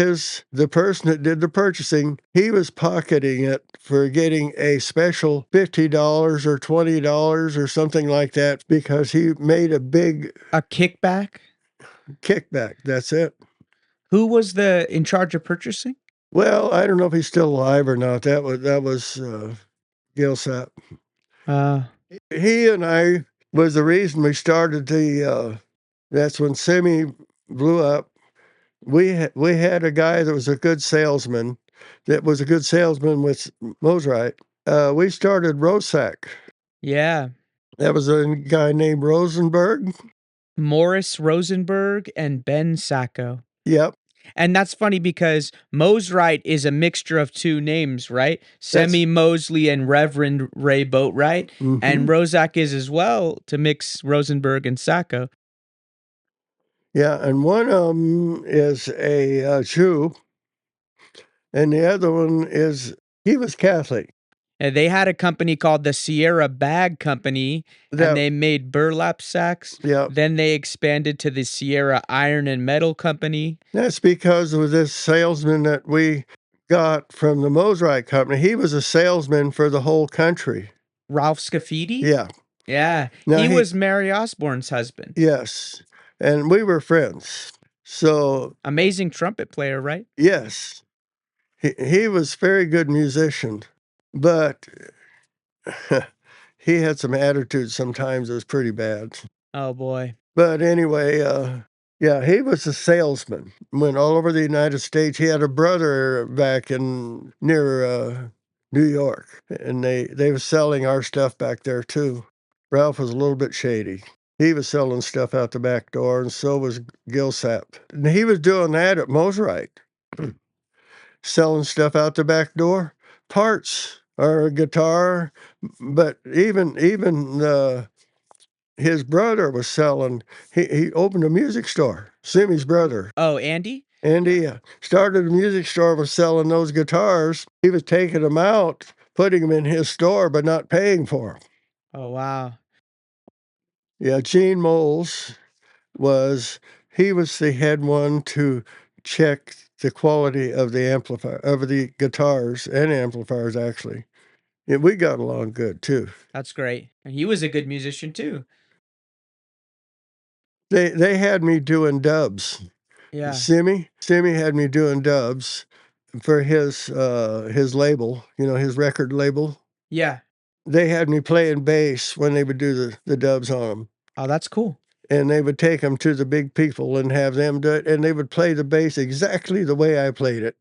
the person that did the purchasing. He was pocketing it for getting a special $50 or $20 or something like that because he made a kickback. That's it. Who was in charge of purchasing? Well, I don't know if he's still alive or not. That was Gilsap. He and I was the reason we started that's when Semie blew up. We had a guy that was a good salesman, with Mosrite. We started Rosac. Yeah. That was a guy named Rosenberg. Morris Rosenberg and Ben Sacco. Yep. And that's funny because Mosrite is a mixture of two names, right? Semie Moseley and Reverend Ray Boatwright. Mm-hmm. And Rosac is as well, to mix Rosenberg and Sacco. Yeah, and one of them is a Jew, and the other one he was Catholic. They had a company called the Sierra Bag Company, and they made burlap sacks. Yeah. Then they expanded to the Sierra Iron and Metal Company. That's because of this salesman that we got from the Mosrite Company. He was a salesman for the whole country. Ralph Scafidi? Yeah. Yeah. Now, he was Mary Osborne's husband. Yes. And we were friends. So amazing trumpet player, right? Yes. He was a very good musician, but he had some attitude sometimes that was pretty bad. Oh, boy. But anyway, he was a salesman. Went all over the United States. He had a brother back near New York, and they were selling our stuff back there too. Ralph was a little bit shady. He was selling stuff out the back door, and so was Gilsap. And he was doing that at Mosrite, selling stuff out the back door, parts or a guitar, but even his brother was selling. He opened a music store. Semie's brother. Oh, Andy? And he started a music store, was selling those guitars. He was taking them out, putting them in his store, but not paying for them. Oh, wow. Yeah, Gene Moles he was the head one to check the quality of the amplifier, of the guitars and amplifiers, actually. Yeah, we got along good, too. That's great. And he was a good musician, too. They had me doing dubs. Yeah. Semie had me doing dubs for his label, his record label. Yeah. They had me playing bass when they would do the dubs on them. Oh, that's cool. And they would take them to the big people and have them do it, and they would play the bass exactly the way I played it.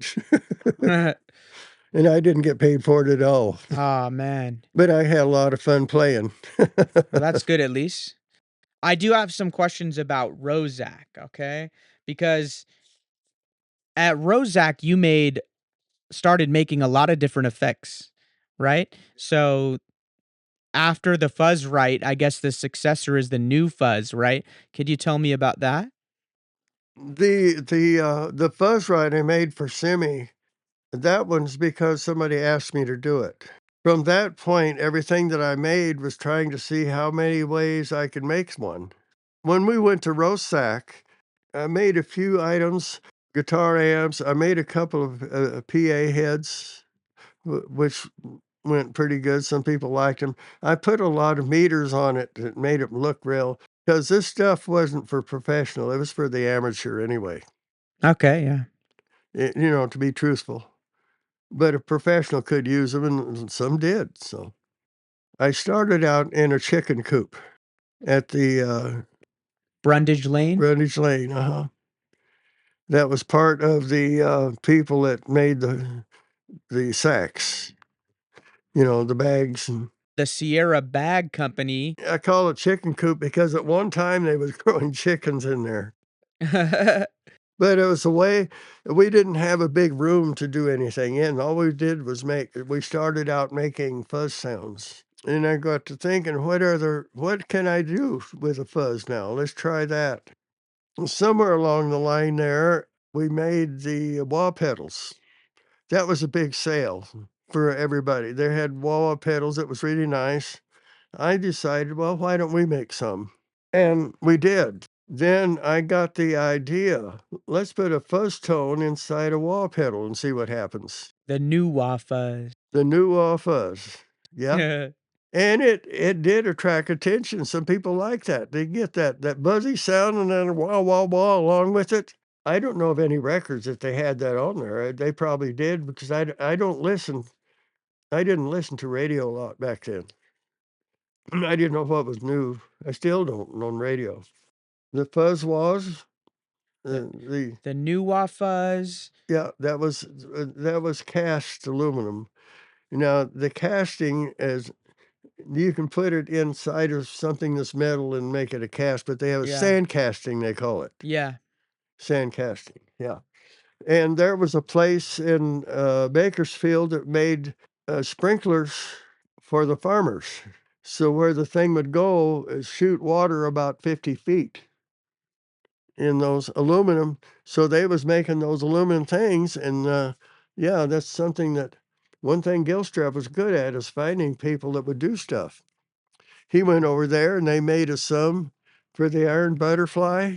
And I didn't get paid for it at all. Oh, man. But I had a lot of fun playing. Well, that's good at least. I do have some questions about Rosac, okay? Because at Rosac, you started making a lot of different effects, right? So after the Fuzzrite, I guess the successor is the new Fuzz, right? Could you tell me about that? The Fuzzrite I made for Semie, that one's because somebody asked me to do it. From that point, everything that I made was trying to see how many ways I could make one. When we went to Rosac, I made a few items, guitar amps. I made a couple of PA heads, which went pretty good. Some people liked them. I put a lot of meters on it that made it look real, because this stuff wasn't for professional. It was for the amateur anyway. Okay, yeah. To be truthful. But a professional could use them, and some did. So I started out in a chicken coop at the Brundage Lane? Greenwich Lane. That was part of the people that made the sacks, the bags. And The Sierra Bag Company. I call it chicken coop because at one time they was growing chickens in there. But it was a way, we didn't have a big room to do anything in. All we did was we started out making fuzz sounds. And I got to thinking, what can I do with a fuzz now? Let's try that. And somewhere along the line there, we made the wah pedals. That was a big sale for everybody. They had wah pedals. It was really nice. I decided, well, why don't we make some? And we did. Then I got the idea, let's put a fuzz tone inside a wah pedal and see what happens. The new Wafas. The new wah fuzz. Yeah. And it did attract attention. Some people like that. They get that buzzy sound and then wah, wah, wah along with it. I don't know of any records that they had that on there. They probably did, because I don't listen. I didn't listen to radio a lot back then. I didn't know what was new. I still don't on radio. The fuzz was The new Wafas. yeah, that was cast aluminum. Now the casting is, you can put it inside of something that's metal and make it a cast, but they have a sand casting, they call it. Yeah. Sand casting, yeah. And there was a place in Bakersfield that made sprinklers for the farmers. So where the thing would go is shoot water about 50 feet in those aluminum. So they was making those aluminum things. And yeah, that's something that, one thing Gilstrap was good at is finding people that would do stuff. He went over there and they made us some for the Iron Butterfly.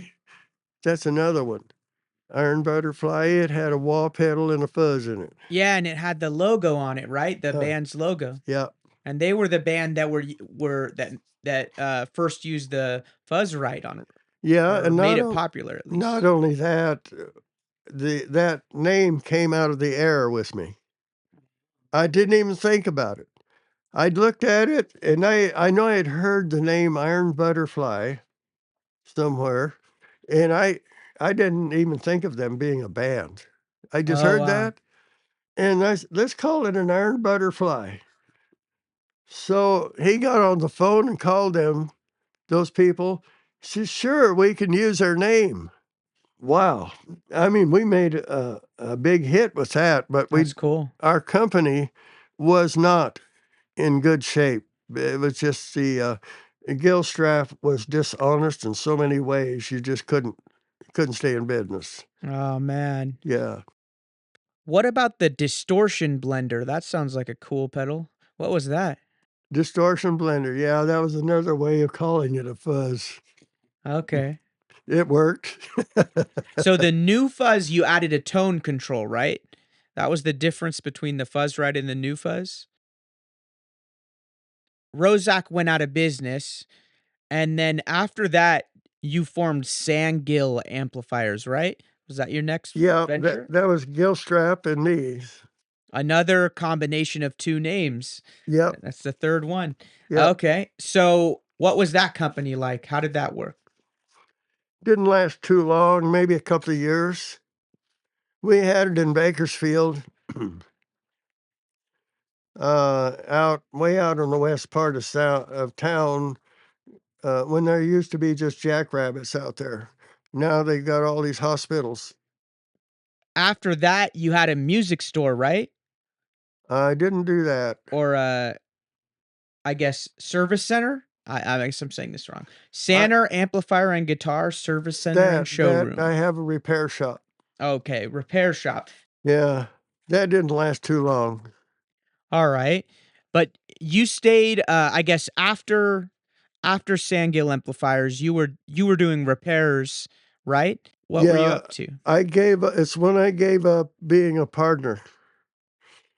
That's another one. Iron Butterfly, it had a wah pedal and a fuzz in it. Yeah, and it had the logo on it, right? The band's logo. Yeah. And they were the band that that first used the Fuzzrite on it. Yeah, and made it popular at least. Not only that, that name came out of the air with me. I didn't even think about it. I looked at it, and I know I had heard the name Iron Butterfly somewhere, and I didn't even think of them being a band. I just heard that, And let's call it an iron butterfly. So he got on the phone and called them, those people. He said, sure, we can use their name. Wow. I mean, we made a big hit with that, but That's cool. our company was not in good shape. It was just the Gilstrap was dishonest in so many ways. You just couldn't stay in business. Oh, man. Yeah. What about the distortion blender? That sounds like a cool pedal. What was that? Distortion blender. Yeah, that was another way of calling it a fuzz. Okay. It worked. So the new fuzz, you added a tone control, right? That was the difference between the Fuzzrite and the new fuzz? Rosac went out of business, and then after that, you formed Sandgill Amplifiers, right? Was that your next Yeah, venture? that was Gilstrap and me. Another combination of two names. Yep, That's the third one. yep. Okay. So what was that company like? How did that work? Didn't last too long, maybe a couple of years. We had it in Bakersfield, way out on the west part of town, when there used to be just jackrabbits out there. Now they've got all these hospitals. After that, you had a music store, right? I didn't do that. Or I guess service center. I guess I'm saying this wrong. I, Sanner Amplifier and Guitar Service Center and that I Showroom. have a repair shop. Okay, repair shop. Yeah, that didn't last too long. All right, but you stayed. I guess after Sandgill Amplifiers, you were doing repairs, right? What were you Yeah, up to? it's when I gave up being a partner.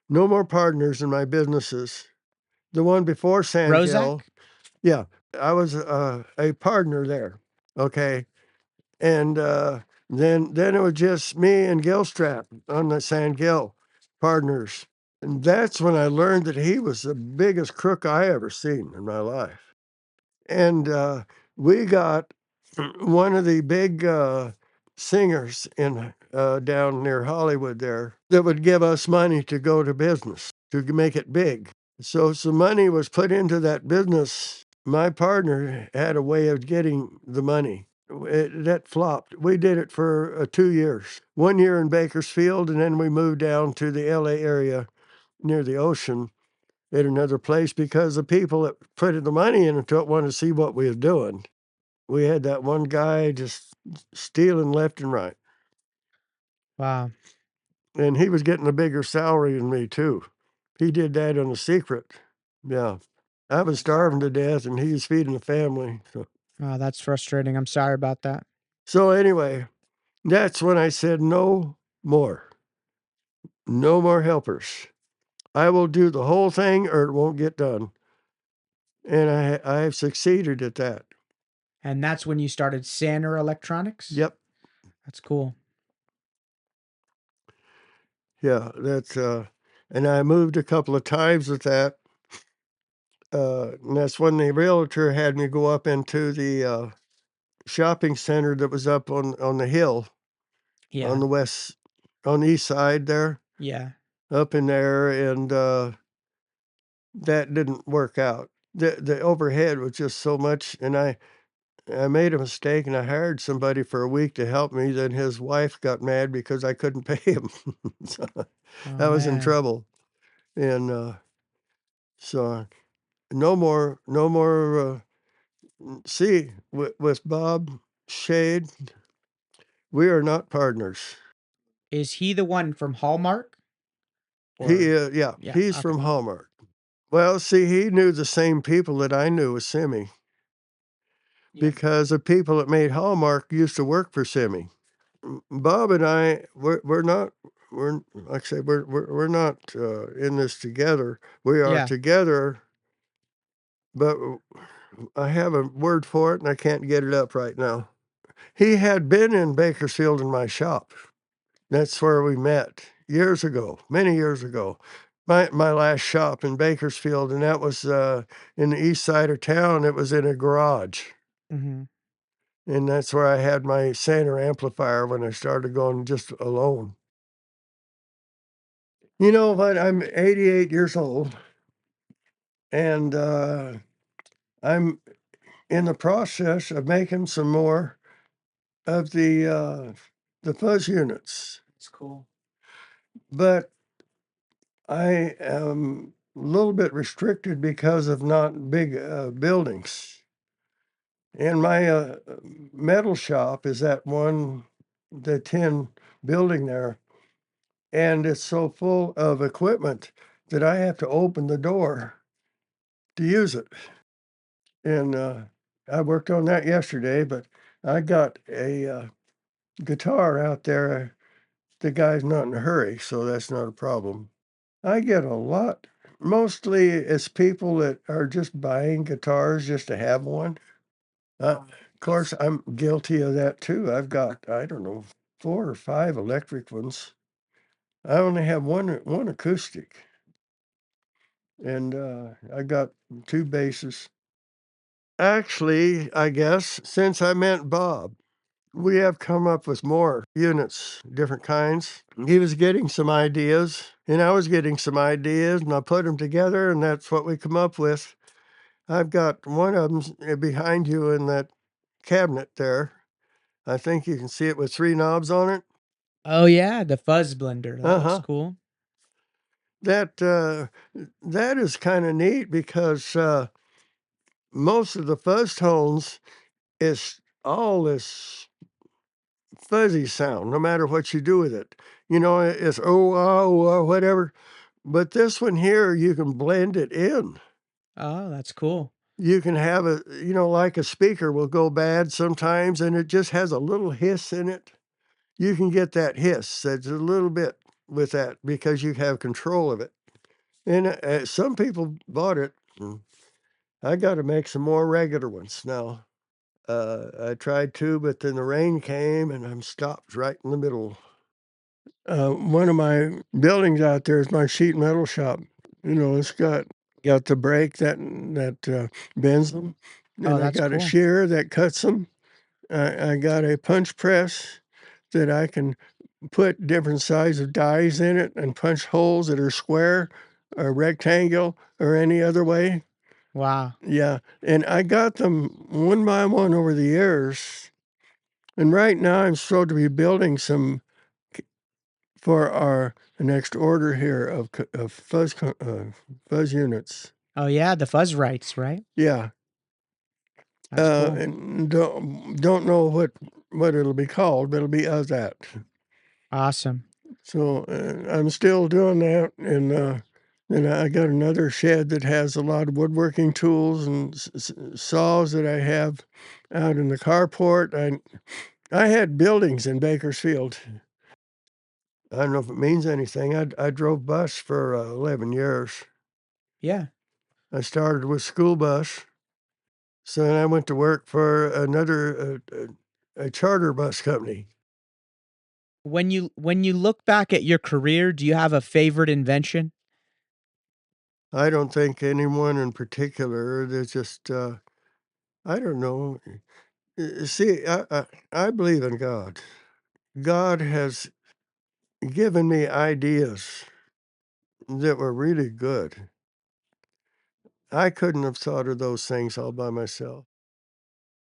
No more partners in my businesses. The one before Sandgill, Rosac? yeah, I was a partner there. Okay. And then it was just me and Gilstrap on the Sandgill partners. And that's when I learned that he was the biggest crook I ever seen in my life. And we got one of the big singers in down near Hollywood there that would give us money to go to business to make it big. So some money was put into that business. My partner had a way of getting the money. That flopped. We did it for 2 years. 1 year in Bakersfield, and then we moved down to the LA area near the ocean at another place because the people that put the money into it wanted to see what we was doing. We had that one guy just stealing left and right. Wow. And he was getting a bigger salary than me too. He did that in a secret. Yeah. I was starving to death and he was feeding the family. Oh, that's frustrating. I'm sorry about that. So anyway, that's when I said no more. No more helpers. I will do the whole thing or it won't get done. And I have succeeded at that. And that's when you started Sanner Electronics? Yep. That's cool. Yeah, that's and I moved a couple of times with that. And that's when the realtor had me go up into the shopping center that was up on the hill on Yeah. the east side there, Yeah. up in there, and that didn't work out. The overhead was just so much, and I made a mistake and I hired somebody for a week to help me. Then his wife got mad because I couldn't pay him. So Oh, I was in man. trouble. And so no more. See, with Bob Shade, we are not partners. Is he the one from Hallmark? He, Or yeah, yeah, he's okay. from Hallmark. Well, see, he knew the same people that I knew with Semie Yeah. because the people that made Hallmark used to work for Semie. Bob and I, we're not, we're like I said, we're not in this together. We are Yeah. together, but I have a word for it and I can't get it up right now. He had been in Bakersfield in my shop. That's where we met years ago, many years ago. My last shop in Bakersfield, and that was in the east side of town. It was in a garage. Mm-hmm. And that's where I had my Sanner amplifier when I started going just alone. You know what? I'm 88 years old, and I'm in the process of making some more of the fuzz units. It's cool. But I am a little bit restricted because of not big buildings. And my metal shop is at the tin building there, and it's so full of equipment that I have to open the door to use it. And I worked on that yesterday, but I got a guitar out there. The guy's not in a hurry, so that's not a problem. I get a lot. Mostly it's people that are just buying guitars just to have one. Of course, I'm guilty of that too. I've got, I don't know, 4 or 5 electric ones. I only have one acoustic, and I got 2 basses. Actually, I guess since I met Bob, we have come up with more units, different kinds. He was getting some ideas, and I was getting some ideas, and I put them together, and that's what we come up with. I've got one of them behind you in that cabinet there. I think you can see it with 3 knobs on it. Oh yeah, the fuzz blender. That looks Uh-huh. cool. That is kinda neat because, most of the fuzz tones is all this fuzzy sound, no matter what you do with it. You know, it's "oh, ah, or whatever, but this one here, you can blend it in. Oh, that's cool. You can have like a speaker will go bad sometimes, and it just has a little hiss in it. You can get that hiss, that's a little bit with that because you have control of it. And, some people bought it. I gotta make some more regular ones now. I tried to, but then the rain came and I'm stopped right in the middle. One of my buildings out there is my sheet metal shop. You know, it's got the brake that bends them, Oh, and I that's got a cool. shear that cuts them. I got a punch press that I can put different size of dies in it and punch holes that are square or rectangle or any other way. Wow. Yeah, and I got them one by one over the years, and right now I'm supposed to be building some for our next order here of fuzz units. Oh yeah, the Fuzzrites, right? Yeah, That's cool. and don't know what it'll be called, but it'll be of that. Awesome. So I'm still doing that, and I got another shed that has a lot of woodworking tools and saws that I have out in the carport. I had buildings in Bakersfield. I don't know if it means anything. I drove bus for 11 years. Yeah. I started with school bus, so then I went to work for another a charter bus company. When you look back at your career, do you have a favorite invention? I don't think anyone in particular. There's just I don't know. See, I believe in God. God has given me ideas that were really good. I couldn't have thought of those things all by myself.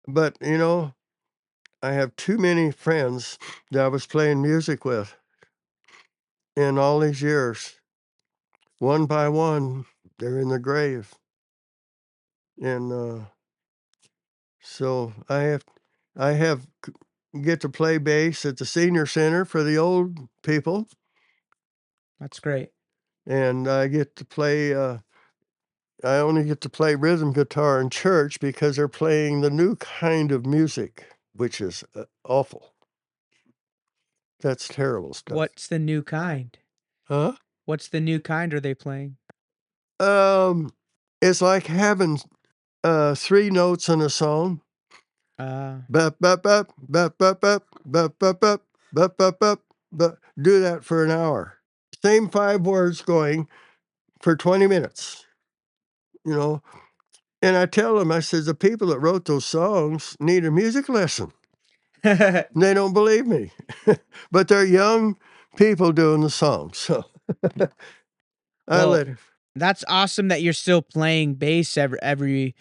But, I have too many friends that I was playing music with in all these years. One by one, they're in the grave. And so I have get to play bass at the senior center for the old people, That's great. and I only get to play rhythm guitar in church because they're playing the new kind of music, which is awful. That's terrible stuff. What's the new kind? Huh? What's the new kind are they playing? Um, it's like having 3 notes in a song. Uh, Bop, bop, bop, bop, bop, bop, bop, bop, bop, bop, bop, bop, bop. Do that for an hour. Same 5 words going for 20 minutes, you know? And I tell them, I said, the people that wrote those songs need a music lesson. And they don't believe me. But they're young people doing the songs. So Well, that's awesome that you're still playing bass every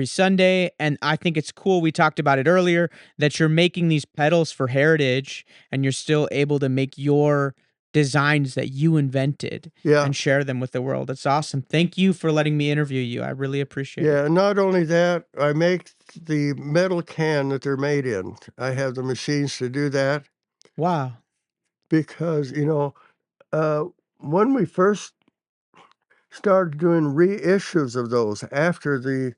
Sunday, and I think it's cool. We talked about it earlier that you're making these pedals for heritage, and you're still able to make your designs that you invented and share them with the world. It's awesome. Thank you for letting me interview you. I really appreciate it. Yeah, not only that, I make the metal can that they're made in. I have the machines to do that. Wow. Because, when we first started doing reissues of those after the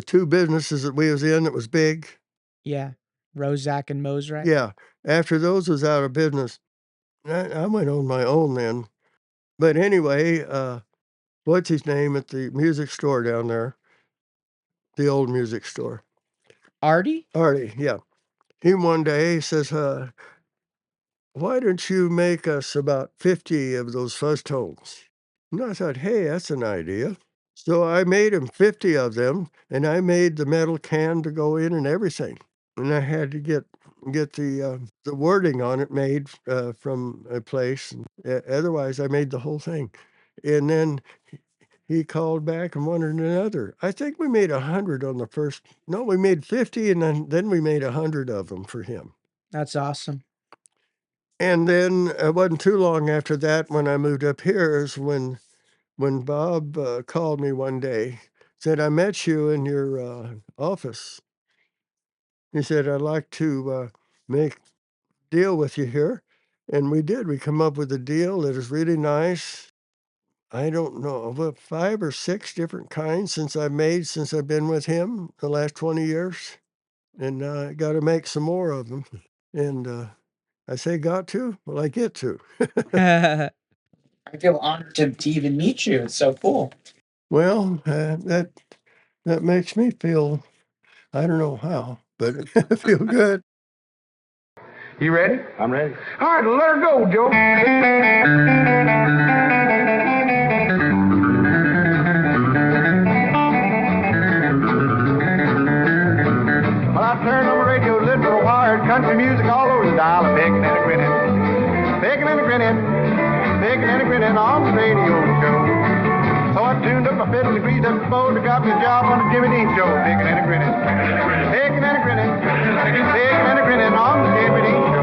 two businesses that we was in that was big. Yeah. Rosac and Mosrite. Yeah. After those was out of business, I went on my own then. But anyway, what's his name at the music store down there? The old music store. Artie, yeah. He one day says, why don't you make us about 50 of those fuzz tones? And I thought, hey, that's an idea. So I made him 50 of them, and I made the metal can to go in and everything. And I had to get the wording on it made from a place. Otherwise, I made the whole thing. And then he called back and wanted another. I think we made 100 on the first. No, we made 50, and then we made 100 of them for him. That's awesome. And then it wasn't too long after that when I moved up here is when Bob called me one day, said, I met you in your office. He said, I'd like to make a deal with you here. And we did. We come up with a deal that is really nice. I don't know, about 5 or 6 different kinds since I've been with him the last 20 years. And I got to make some more of them. And I say got to? Well, I get to. I feel honored to even meet you. It's so cool. Well, that makes me feel, I don't know how, but I feel good. You ready? I'm ready. All right, let her go, Joe. Well, I turned on the radio, listened for a while, heard country music all over the dial, a picking and a grinning, picking and a grinning, picking and a grinning on the radio show. So I tuned up my fiddle and greased up the bow to got me a job on the Jimmy Dean show, picking and a grinning, picking and a grinning, picking and a grinning on the Jimmy Dean show.